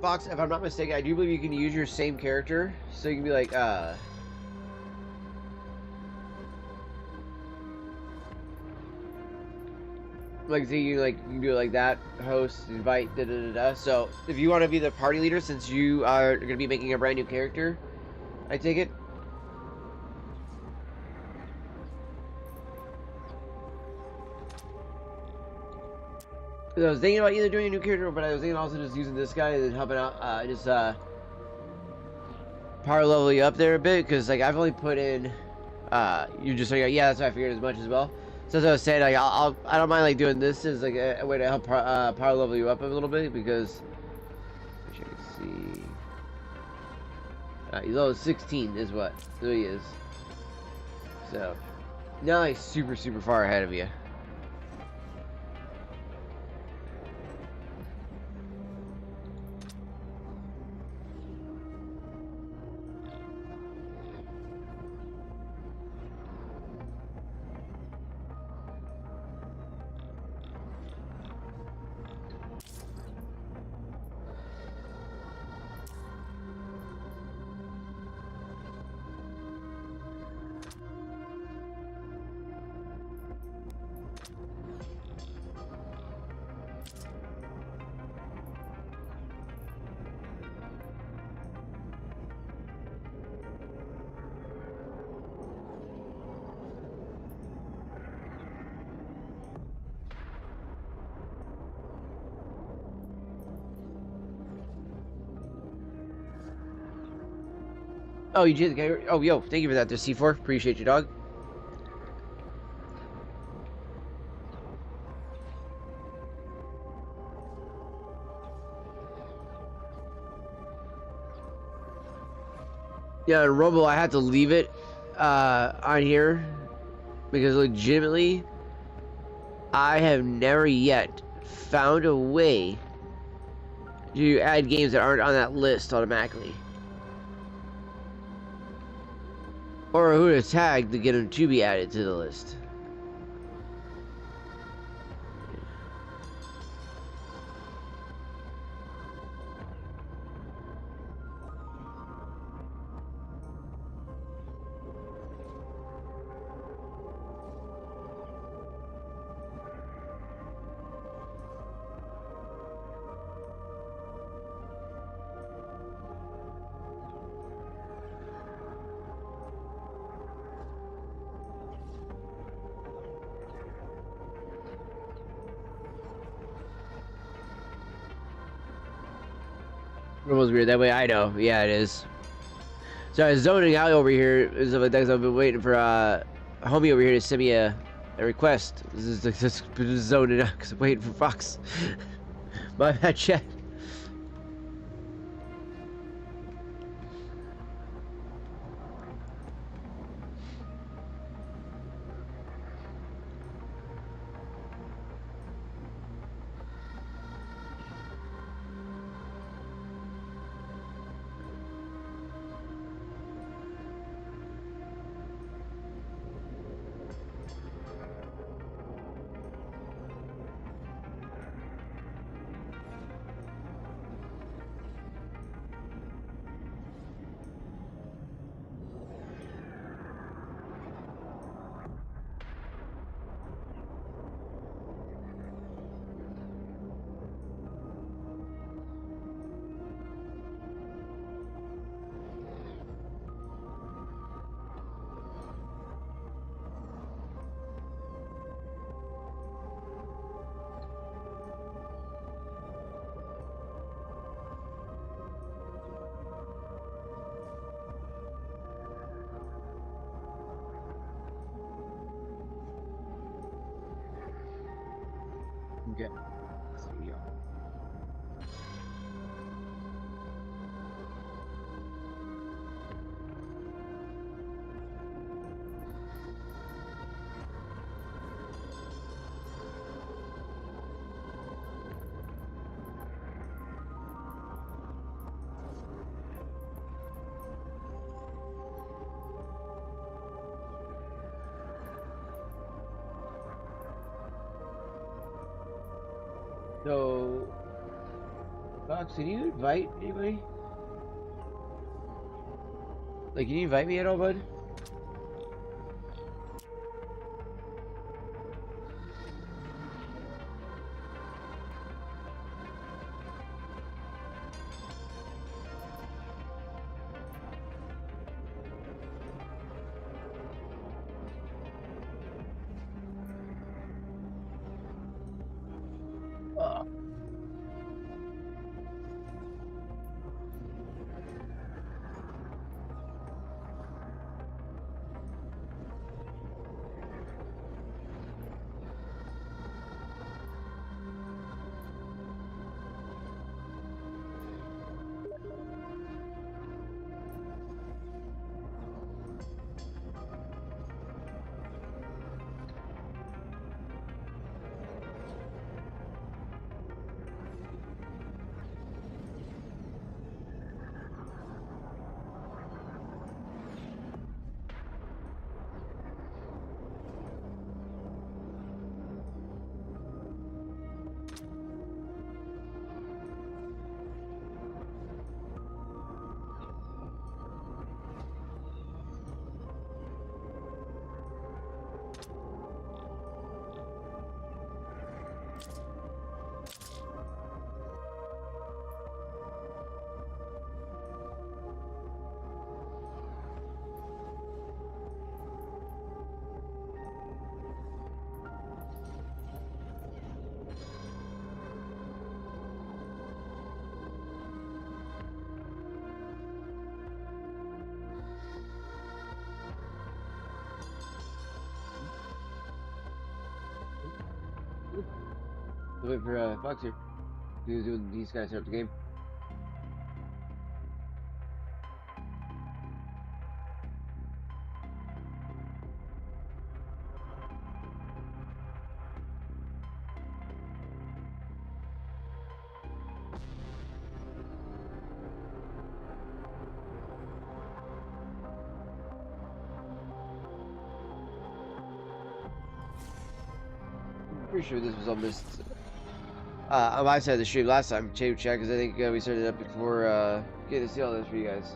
A: Fox, if I'm not mistaken, I do believe you can use your same character. So you can be like, so you can do it like that, host, invite, da-da-da-da. So, if you want to be the party leader, since you are going to be making a brand new character, I take it. I was thinking about either doing a new character, but I was thinking also just using this guy and then helping out, power level you up there a bit, because, like, I've only put in, you just like, yeah, that's what I figured as much as well. So as I was saying, like, I don't mind, like, doing this as, like, a way to help, power level you up a little bit, because, I can see, he's level 16 is what, so he is. So, now he's super, super far ahead of you. Oh, you did. Oh, yo, thank you for that, there, C4. Appreciate you, dog. Yeah, in Rumble, I had to leave it on here because legitimately, I have never yet found a way to add games that aren't on that list automatically. Or who to tag to get them to be added to the list. Rumble's weird that way. I know. Yeah, it is. So I was zoning out over here. I've been waiting for homie over here to send me a request. This is just zoning out because I'm waiting for Fox. My bad, chat. Okay. So, yeah. So, Fox, can you invite anybody? Like, can you invite me at all, bud? wait for Fox here. He's doing these guys set up the game. Pretty sure this was on this on my side of the stream last time. Check, because I think we started it up before getting to see all this for you guys.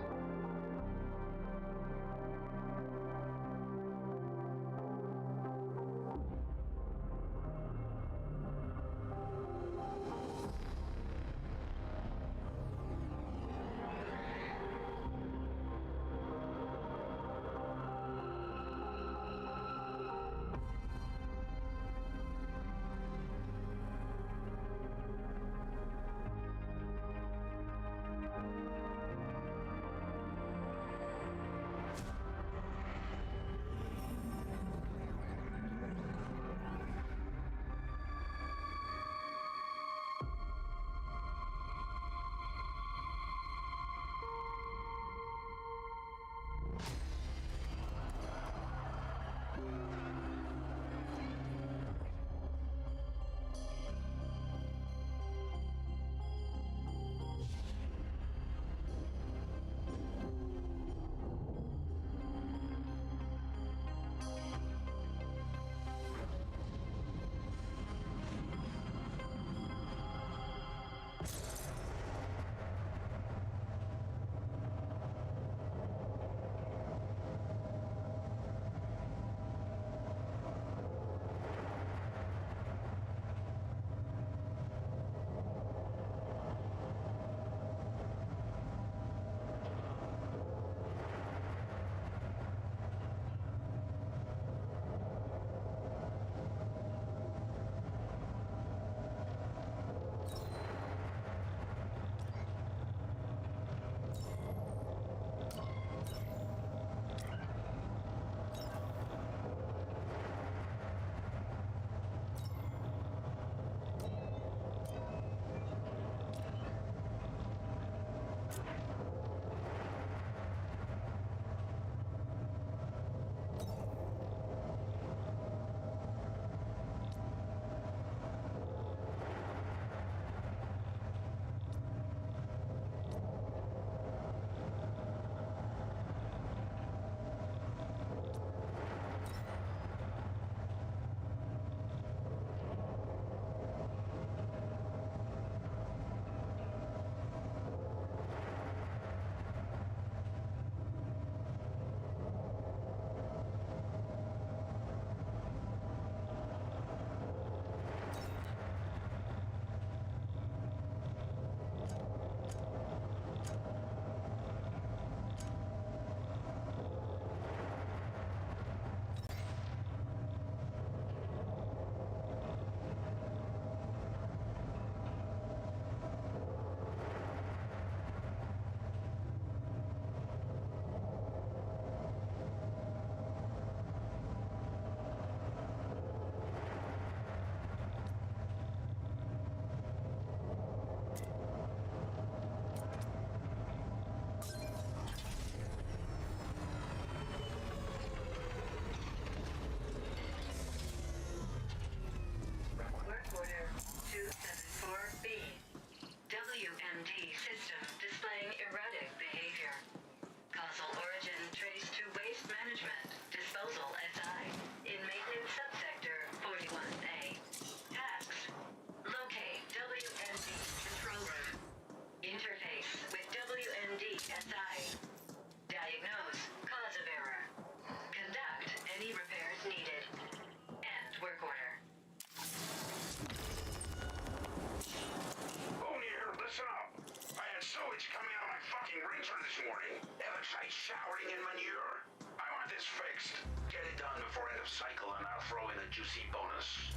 O: showering in manure. I want this fixed. Get it done before end of cycle and I'll throw in a juicy bonus.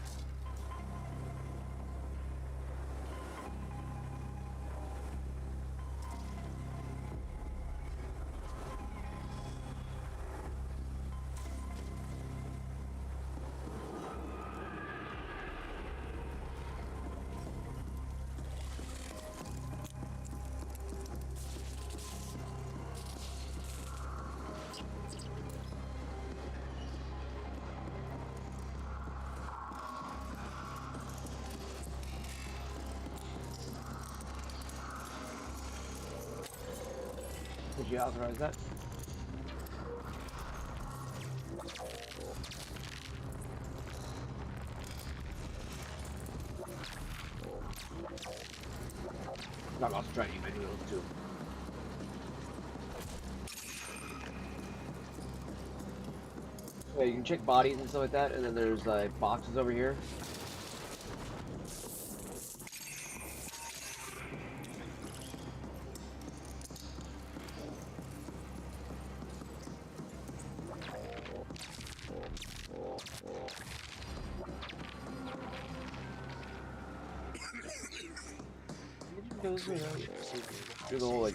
A: Did you authorize that? I'm also trying to use my noodles too. Yeah, you can check bodies and stuff like that, and then there's like boxes over here. Do the whole like.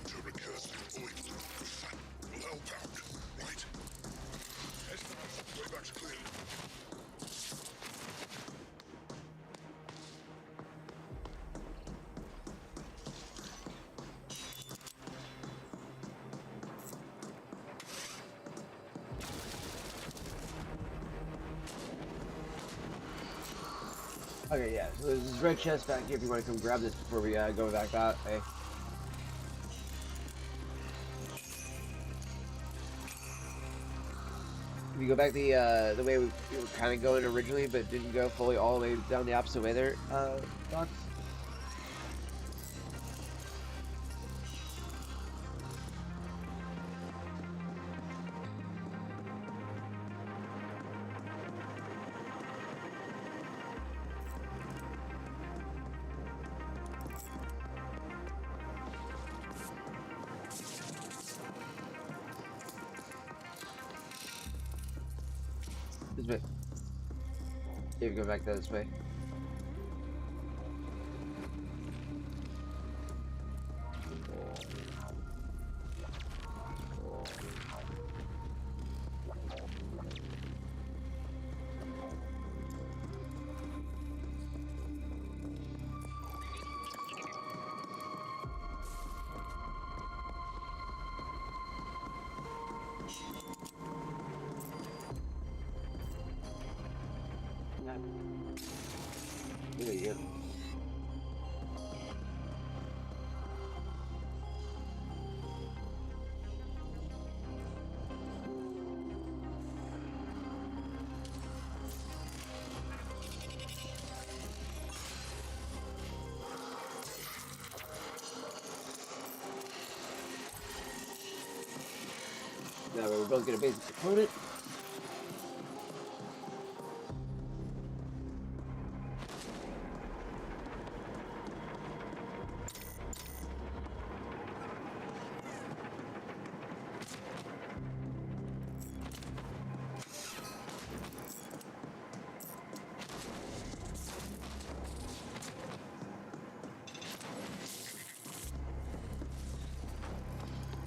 A: Okay, yeah, so there's this red chest back here if you want to come grab this before we go back out, hey? If you go back the way we were kind of going originally, but didn't go fully all the way down the opposite way there, Docs? This way. If you go back this way. There you go. Now we're both gonna basic component.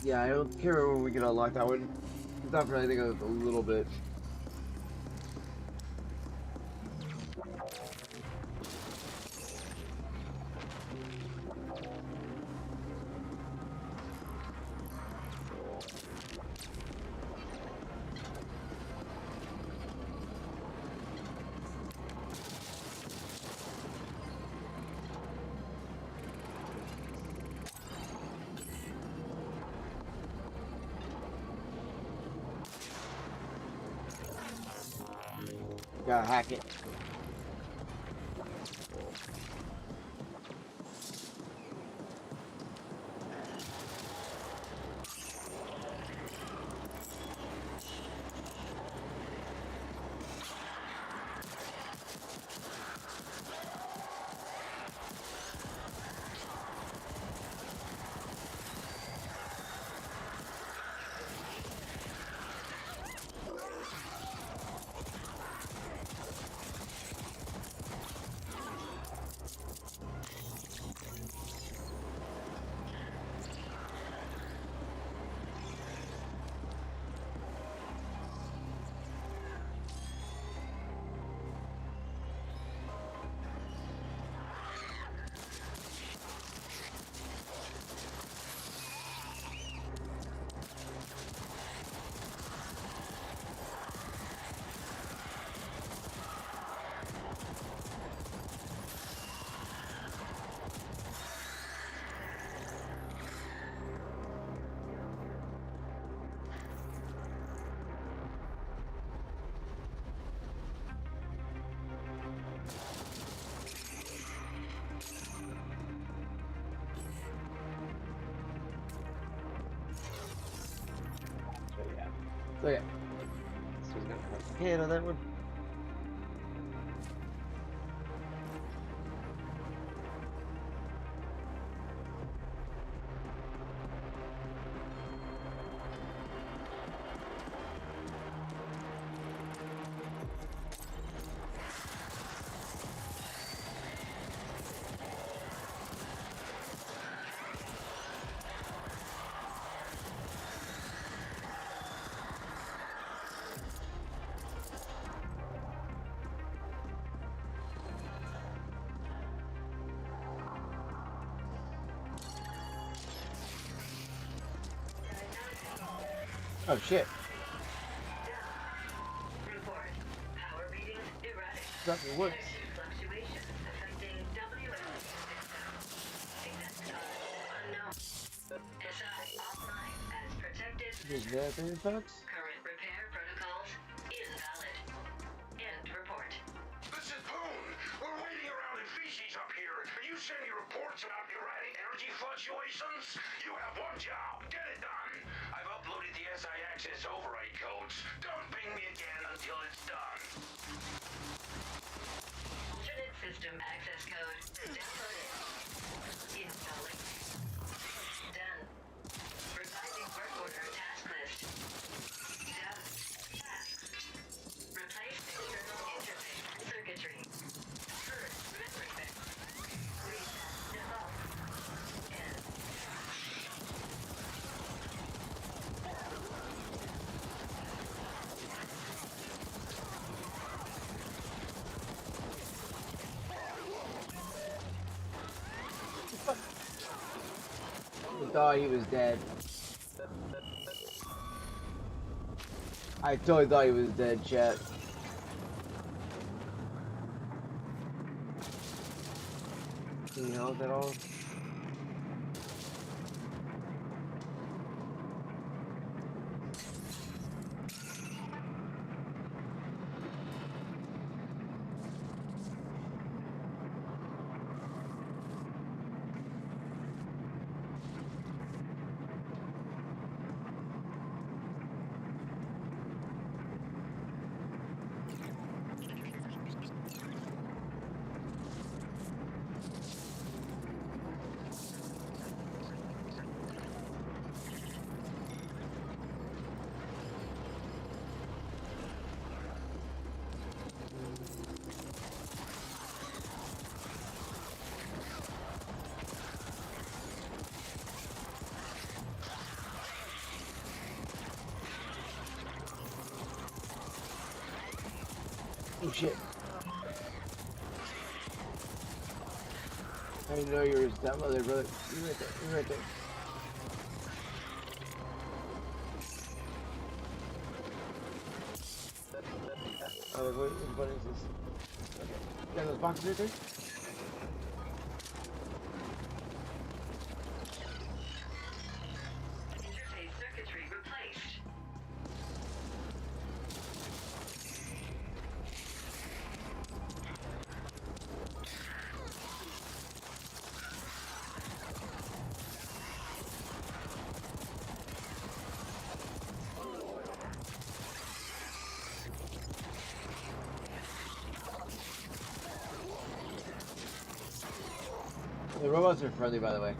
A: Yeah, I don't care when we can unlock that one. It's not for anything other than a little bit. Gotta hack it. Okay. So he's gonna press the can on that one. Oh shit. Something works. Is that the folks?
P: Current repair protocols invalid. End report.
O: This is Poon. We're waiting around in feces up here, and you send me reports about erratic energy fluctuations? You have one job. Get it done. I've uploaded the SI access override codes. Don't ping me again until it's done.
P: Alternate system access code downloaded. Installing. Done. Revising work order task list. Done. Tasks. Replace external interface circuitry. First memory fix. Reset default. End.
A: I thought he was dead. I totally thought he was dead, chat. Can you help at all? Oh shit. I didn't know you were that mother, brother. You're right there. You're right there. Oh, what is this? Okay. Got those boxes right there?
P: Interface circuitry replaced.
A: The robots are friendly, by the way.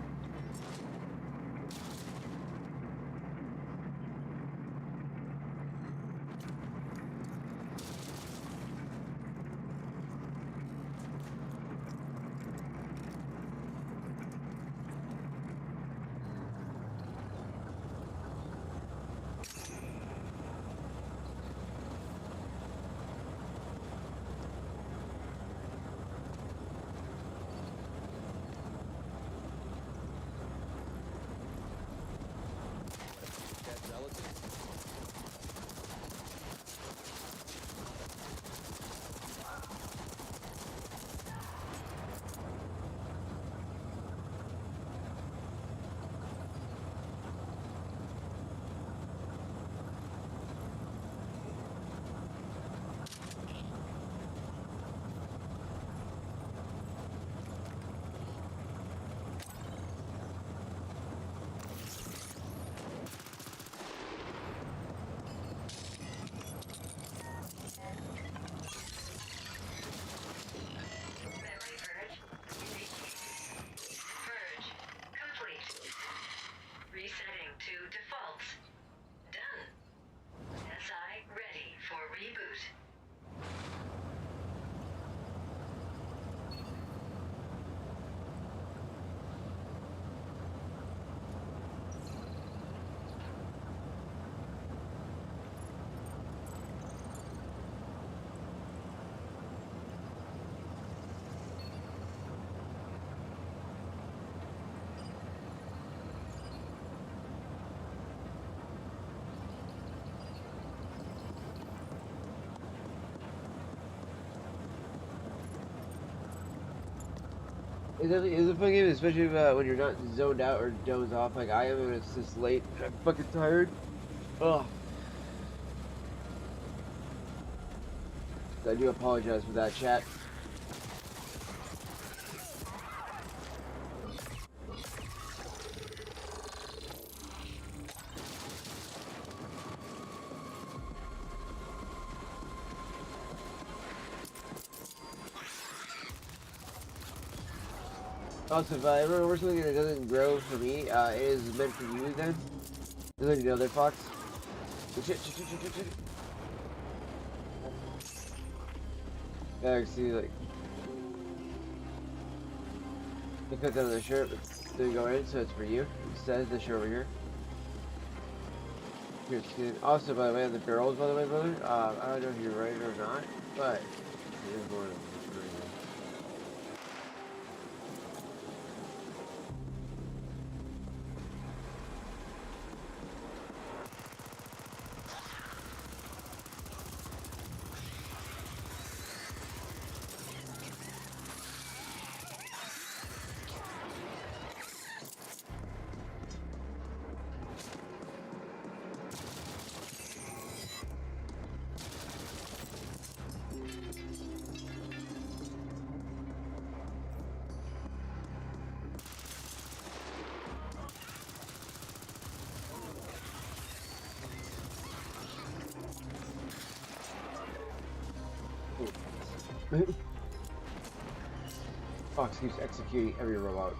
A: It's a fun game, especially when you're not zoned out or dozed off like I am when it's this late. I'm fucking tired. Ugh. I do apologize for that, chat. Also, if I ever work something that doesn't grow for me, it is meant for you then. Doesn't you know that, Fox? Shit. Yeah, I can see, like... I clicked on the shirt, but it didn't go in, so it's for you. Instead, the shirt over here. Here's skin. Also, by the way, on the barrels, by the way, brother, I don't know if you're right or not, but... It is one of them. Fox keeps executing every robot.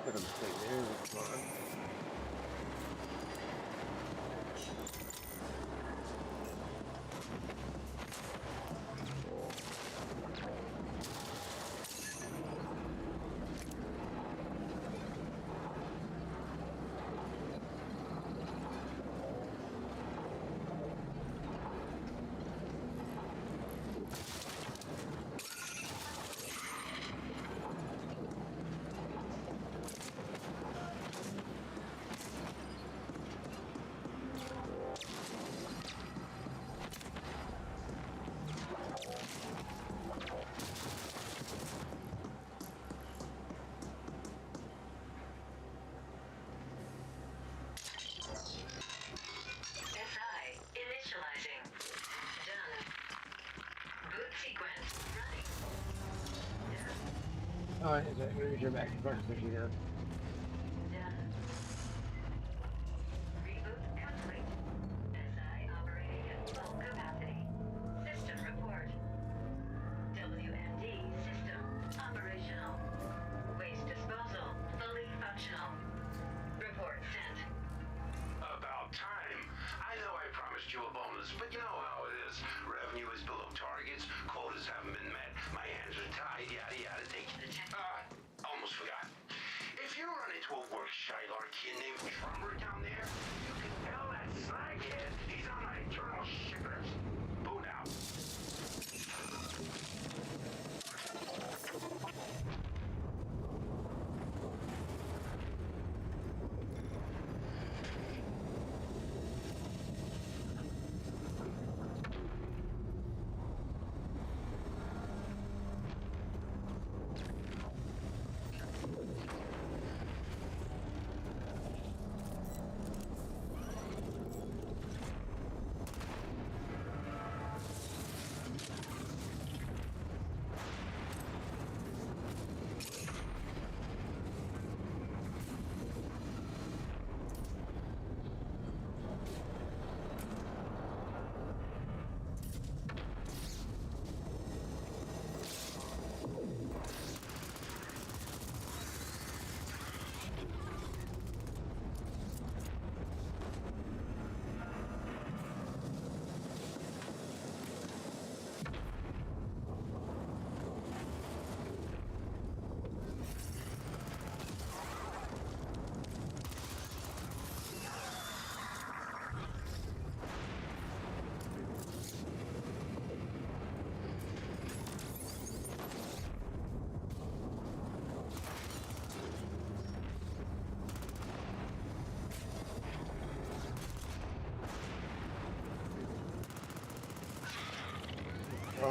A: Put him thing there, that's fine. Alright, here's your back. First machine now.
O: But you know how it is. Revenue is below targets, quotas haven't been met, my hands are tied, yada yada. Almost forgot. If you run into a work-shy lark kid named Trummer down there, you can tell that slaghead he's on my eternal shippers. Boo now.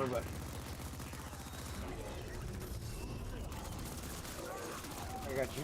A: on, but I got you.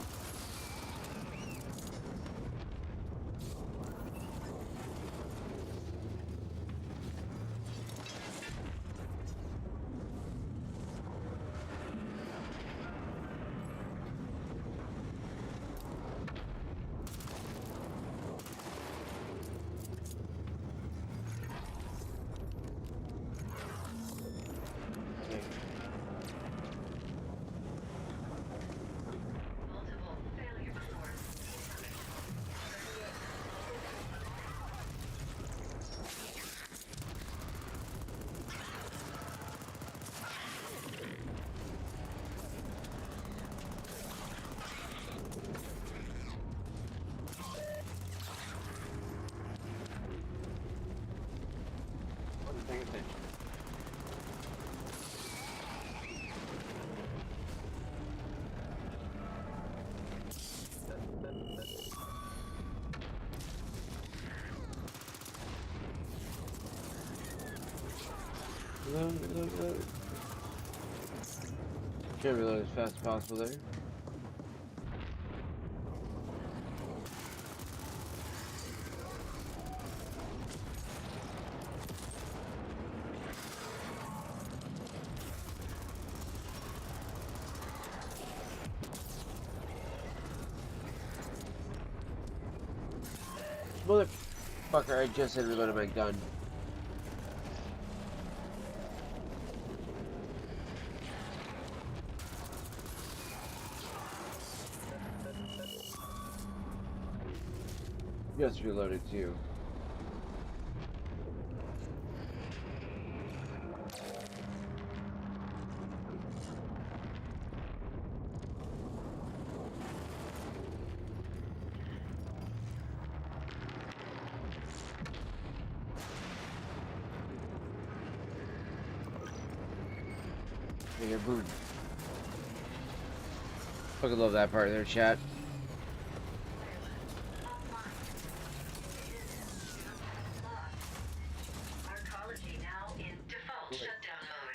A: Paying attention. Reload. Try to reload as fast as possible there. Motherfucker, I just had reloaded my gun. Just reloaded too. You're booed. Fucking love that part there, chat.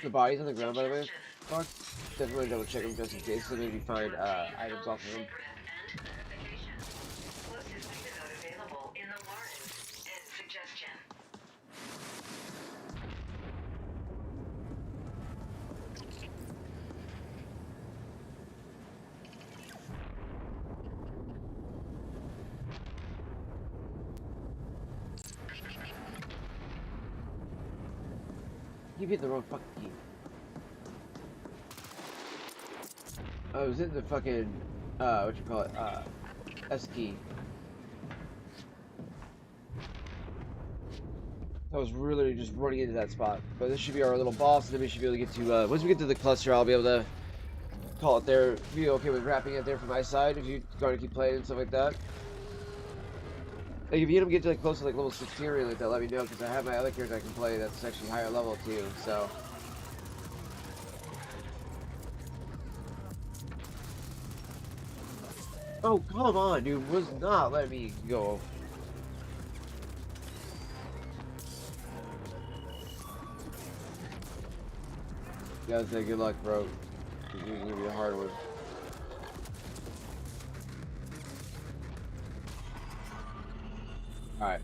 A: The body's on the ground, by the way. Fuck. Definitely double check them just in case, so maybe find items off of them. You hit the wrong fucking key. I was in the fucking, what you call it, S key. I was really just running into that spot. But this should be our little boss, and then we should be able to get to, once we get to the cluster, I'll be able to call it there. Be okay with wrapping it there from my side, if you're going to keep playing and stuff like that. Like, if you don't get to like close to like level 16 or like that, let me know, because I have my other character I can play that's actually higher level too, so. Oh, come on, dude, was not letting me go. You gotta say good luck, bro. This is gonna be a hard one. Alright.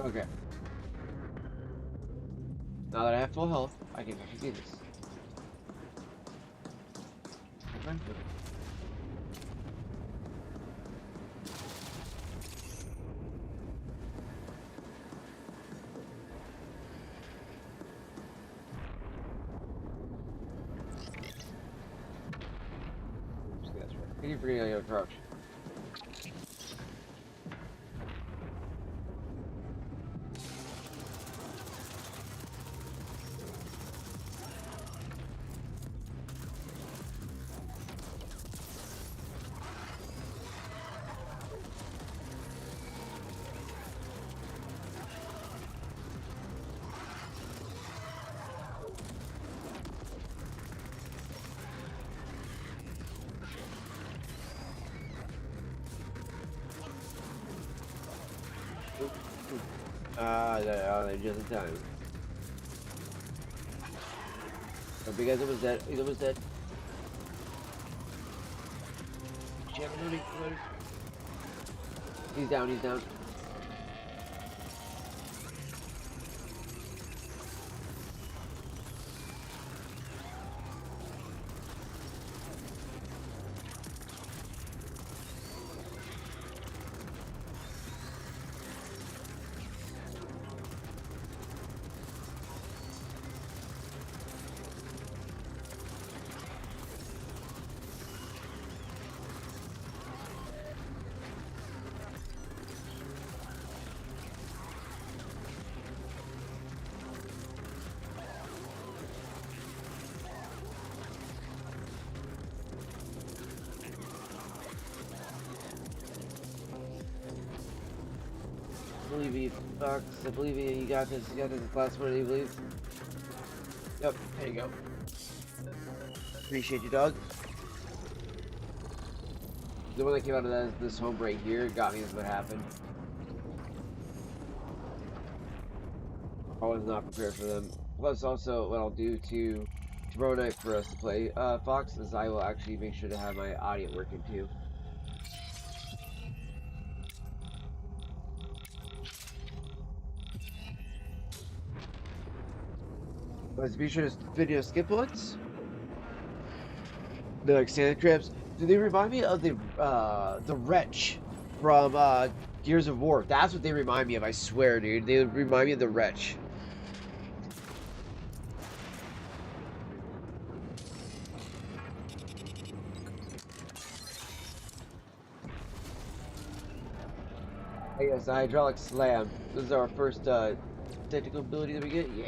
A: Okay. Now that I have full health, I can actually do this. I keep forgetting I gotta crouch. They're just in time. The big guy's almost dead. He's almost dead. Shit, reloading. He's down, he's down. I believe you, Fox. I believe you. You got this. You got this. Last one, you believe? Yep. There you go. Appreciate you, dog. The one that came out of this home right here got me is what happened. I was not prepared for them. Plus, also, what I'll do tomorrow night for us to play Fox is I will actually make sure to have my audio working too. Let's be sure to video skip once. They're like Santa crabs. Do they remind me of the wretch from Gears of War? That's what they remind me of. I swear, dude. They remind me of the wretch. Hey, yes, the hydraulic slam. This is our first technical ability that we get. Yeah.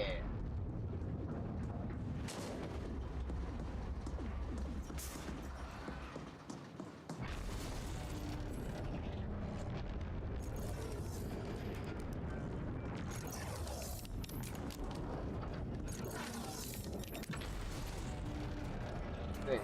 A: Hey.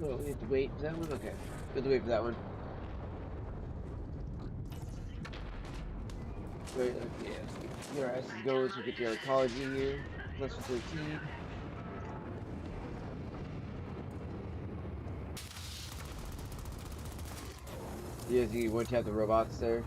A: Oh, we have to wait for that one? Okay. We have to wait for that one. Wait, yeah. Get our asses going so we get the arcology here. Plus for 13. Yeah, so you want to have the robots there.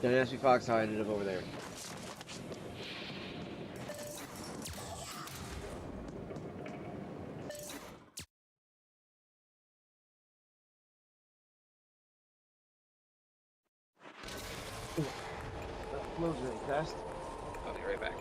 A: Don't ask me, Fox, how I ended up over there. Close really fast. I'll be right back.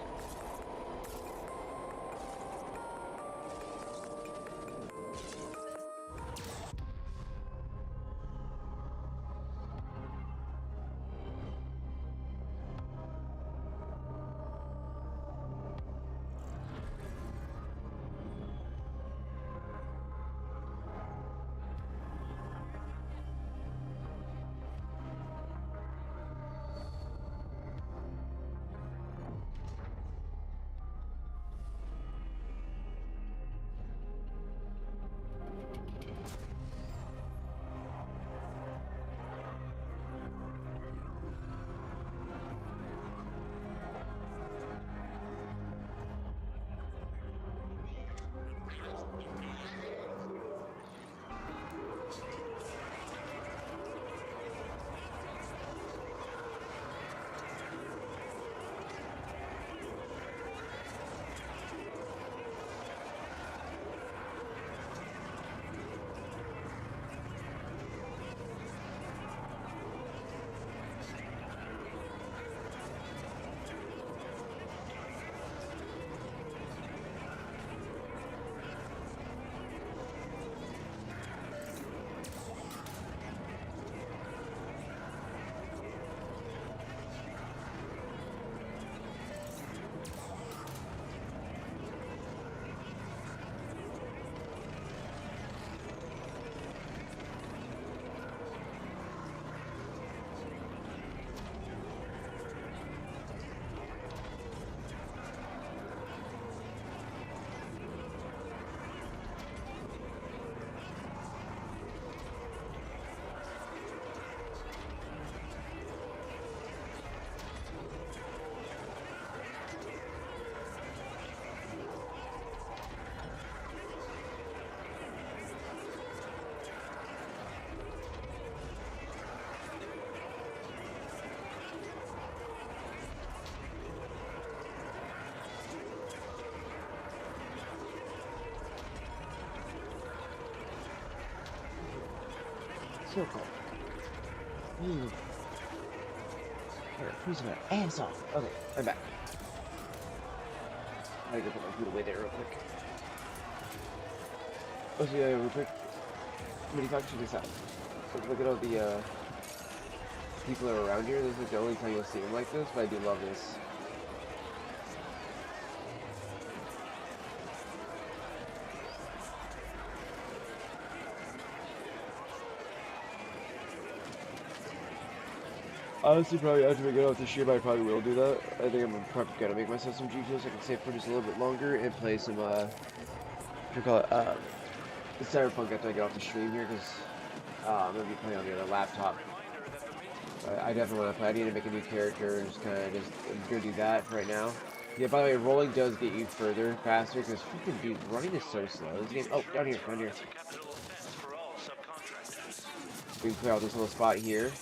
A: So cold. Ooh. Freezing my ass off. Okay, I'm back. I gotta go put my food away there real quick. Oh, so yeah, real quick. Mini Fox, check this out. Look at all the people that are around here. This is like the only time you'll see them like this, but I do love this. Honestly, probably after we get off the stream, I probably will do that. I think I'm probably gonna make myself some G Fuel so I can save for just a little bit longer and play some, what do you call it, Cyberpunk after I get off the stream here, because, I'm gonna be playing on the other laptop. I definitely want to play. I need to make a new character and just kind of I'm gonna do that for right now. Yeah, by the way, rolling does get you further, faster, because freaking dude, running is so slow. This game, oh, down here, down here. We can clear out this little spot here,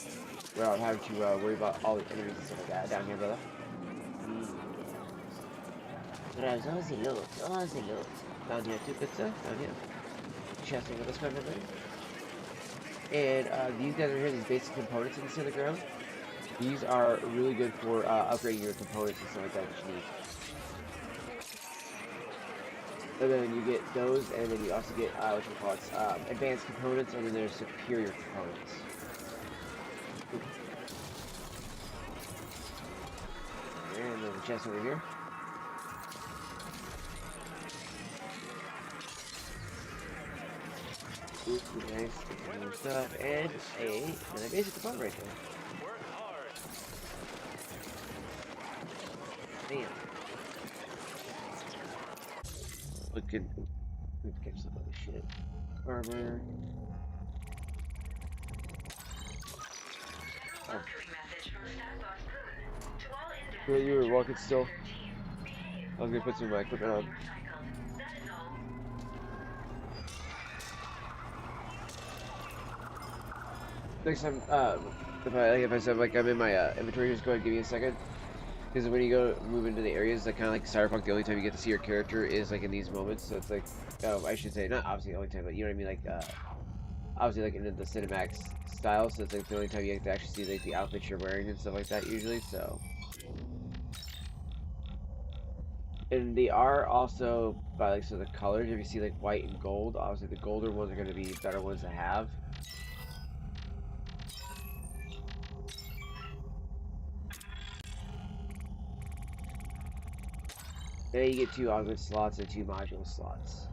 A: without having to worry about all the enemies and stuff like that. Down here, brother. Grabs all the loot, all the loot. Down here too, pizza, down here. Chest over this way, everybody. And these guys are here, these basic components in the center ground. These are really good for upgrading your components and stuff like that you need. And then you get those, and then you also get what you call it, advanced components, and then there's superior components. And there's a chest over here. Nice, more stuff, and another basic component right there. Damn. Look good. Let's get some other shit. Armor. Oh. Yeah, you were walking still. I was gonna put some of my equipment on. Next time, if I said like I'm in my inventory, just go ahead and give me a second. Because when you go move into the areas, like kind of like Cyberpunk, the only time you get to see your character is like in these moments. So it's like, oh, I should say not obviously the only time, but you know what I mean, like obviously like in the Cinemax style. So it's like the only time you get to actually see like the outfits you're wearing and stuff like that usually. So, and they are also by like so the colors. If you see like white and gold, obviously the golder ones are going to be better ones to have. Then you get 2 augment slots and 2 module slots.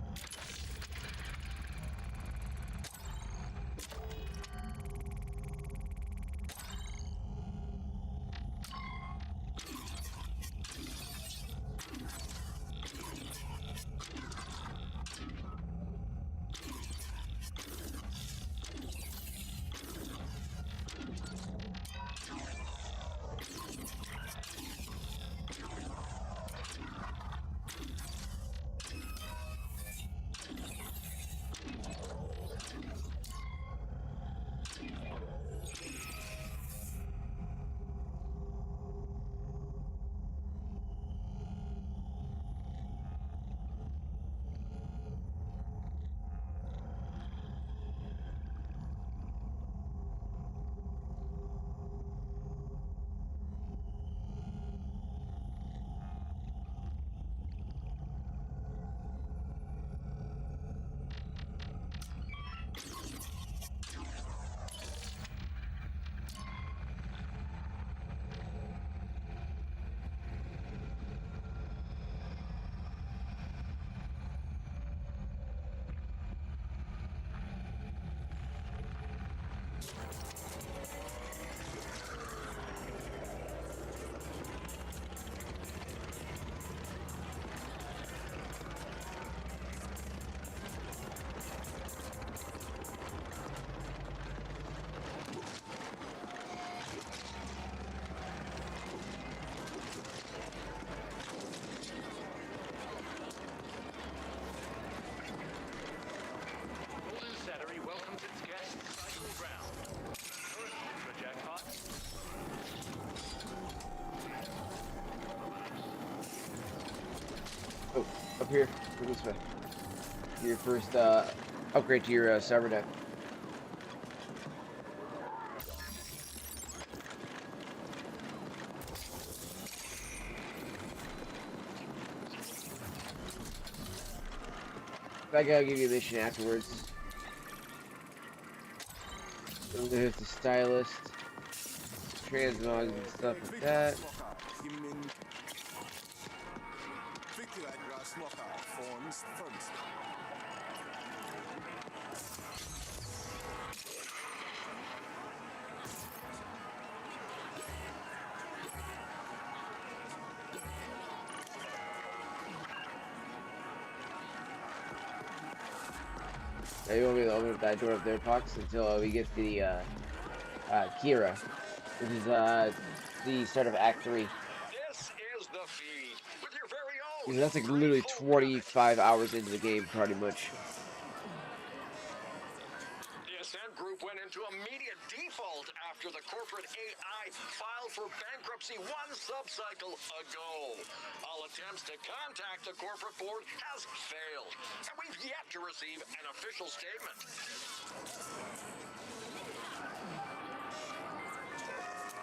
A: Oh, up here. Go this way. Your first upgrade to your server deck. I gotta give you a mission afterwards. There's the stylist, transmogs and stuff like that. Now you won't be able to open up that door up there, Pox, until we get to the Kira, which is the start of Act 3.
O: This is the feed with your very own.
A: That's like literally 25 hours into the game, pretty much.
O: The Ascent Group went into immediate default after the corporate AI filed for bankruptcy 1 subcycle ago. All attempts to contact the corporate board has failed, and we've yet to receive an official statement.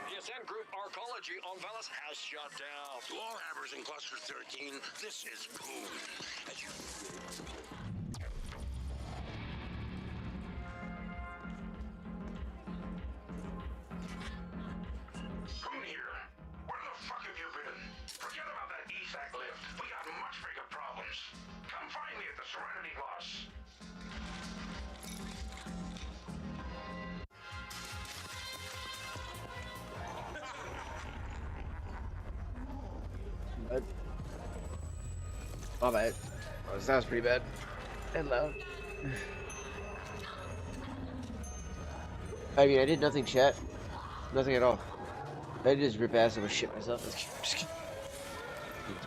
O: The Ascent Group Arcology on Velas has shut down. To all hammers in Cluster 13, this is Poon. As you... Poon here. Where the fuck have you been? Forget about that ESAC lift. We got much bigger problems. Come find me at the Serenity Boss.
A: Bad. My bad. Oh, this sounds pretty bad. And loud. I mean, I did nothing, chat. Nothing at all. I just rip ass and shit myself. Just kidding.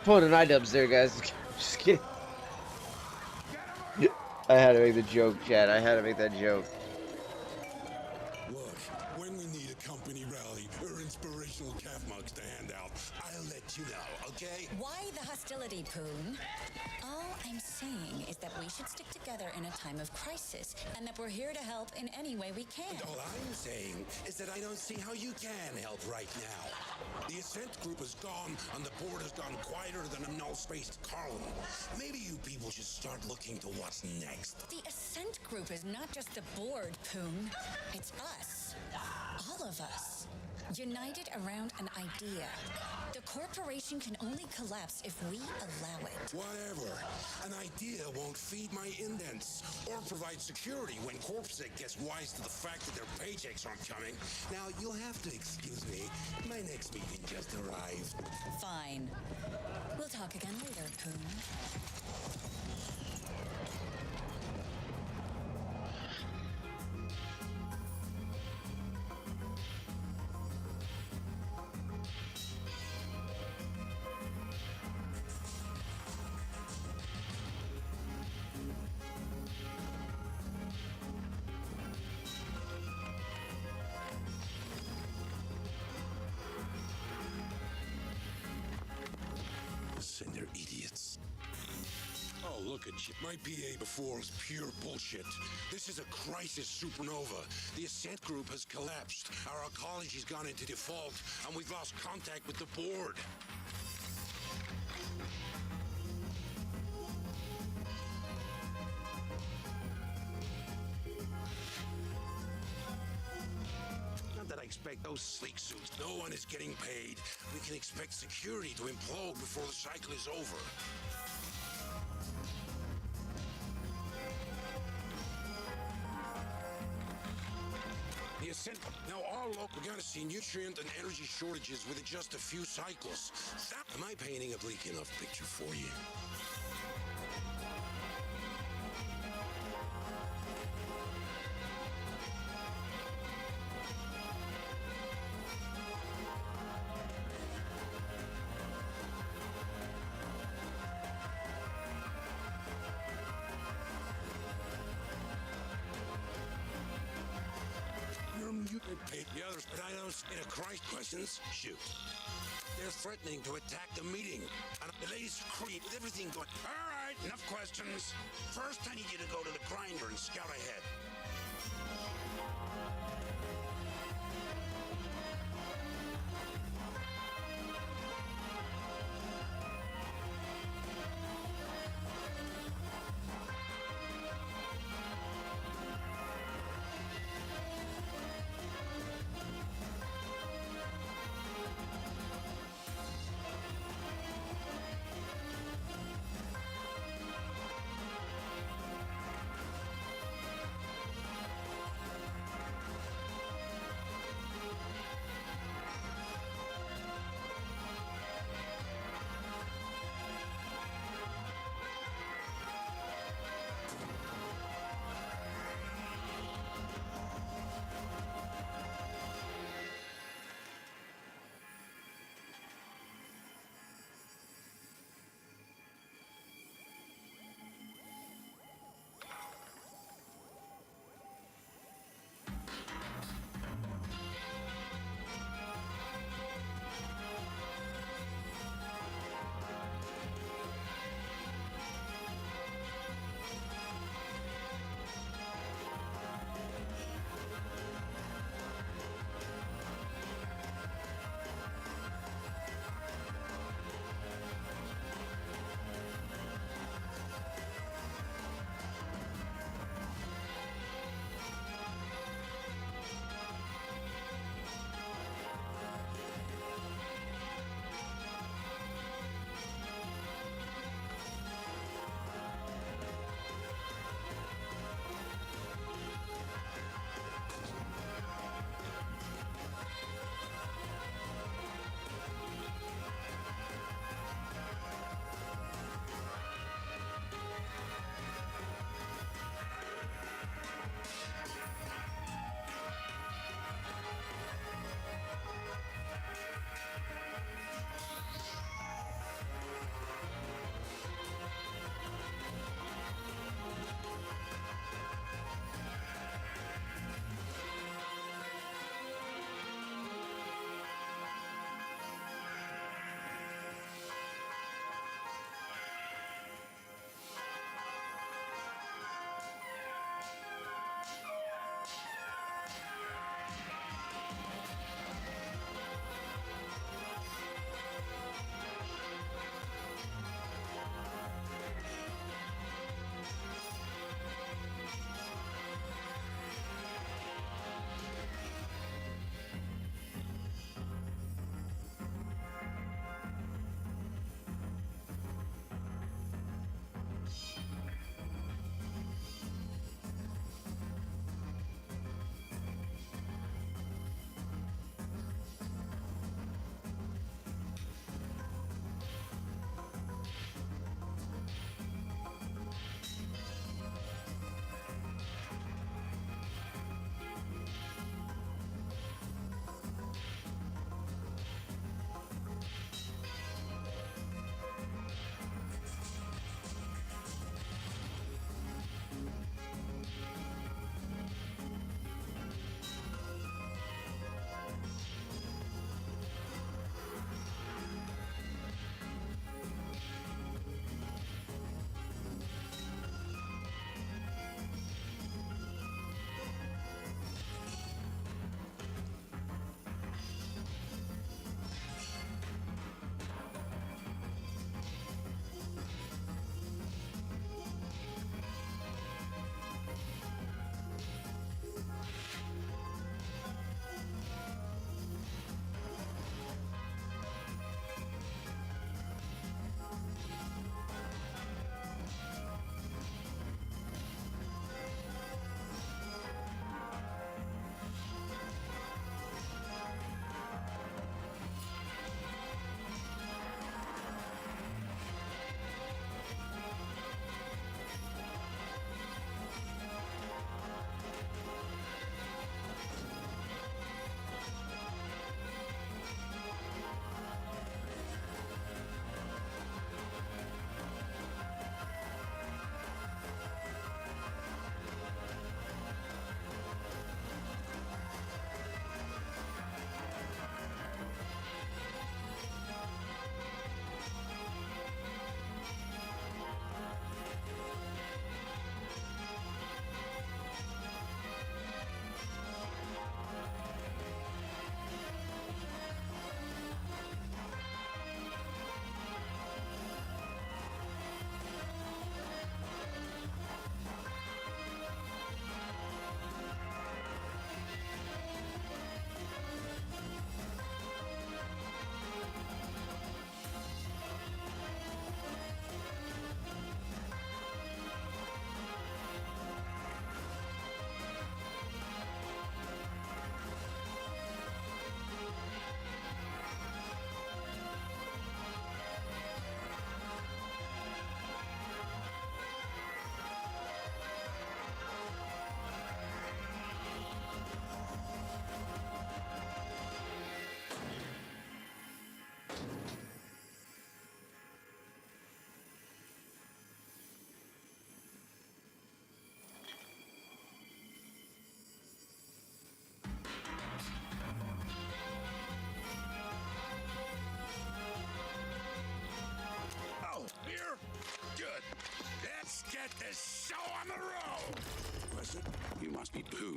A: Pulling an iDubbbz there, guys. Just kidding. I had to make the joke, chat. I had to make that joke.
F: Look, when we need a company
Q: let you know, okay?
R: Why the hostility, Poon? All I'm saying is that we should stick together in a time of crisis, and that we're here to help in any way we can.
Q: And all I'm saying is that I don't see how you can help right now. The Ascent group is gone, and the board has gone quieter than a null-spaced column. Maybe you people should start looking to what's next.
R: The Ascent group is not just the board, Poon. It's us. All of us. United around an idea. The corporation can only collapse if we allow it.
Q: Whatever. An idea won't feed my indents or provide security when CorpSec gets wise to the fact that their paychecks aren't coming. Now, you'll have to excuse me. My next meeting just arrived.
R: Fine. We'll talk again later, Poon.
Q: And they're idiots. Oh, look at you. My PA before was pure bullshit. This is a crisis supernova. The Ascent group has collapsed. Our ecology's gone into default, and we've lost contact with the board. Not that I expect those sleek suits. No one is getting paid. We can expect security to implode before the cycle is over. The Ascent. Now all local are gonna see nutrient and energy shortages within just a few cycles. Am I painting a bleak enough picture for you? You can pick the others, but I don't see the Christ questions. Shoot. They're threatening to attack the meeting. And the latest creep with everything going. All right, enough questions. First, I need you to go to the grinder and scout ahead.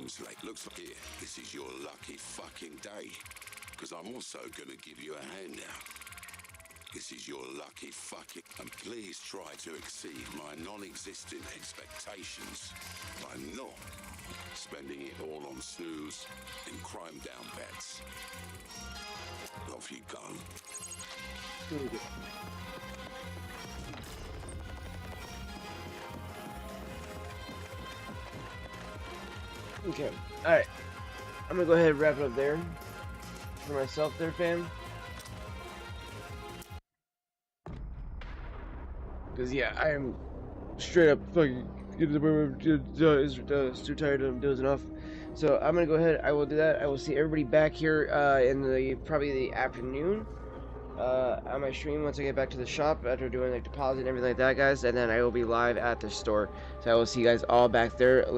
Q: seems like, looks like here, this is your lucky fucking day. Because I'm also gonna give you a hand now. This is your lucky fucking... And please try to exceed my non-existent expectations by not spending it all on snooze and crime-down bets. Off you go.
A: Okay, alright. I'm gonna go ahead and wrap it up there. For myself there, fam. Because, yeah, I am straight up fucking too tired of dozing off. So, I'm gonna go ahead. I will do that. I will see everybody back here in the probably the afternoon on my stream once I get back to the shop after doing like deposit and everything like that, guys. And then I will be live at the store. So, I will see you guys all back there later.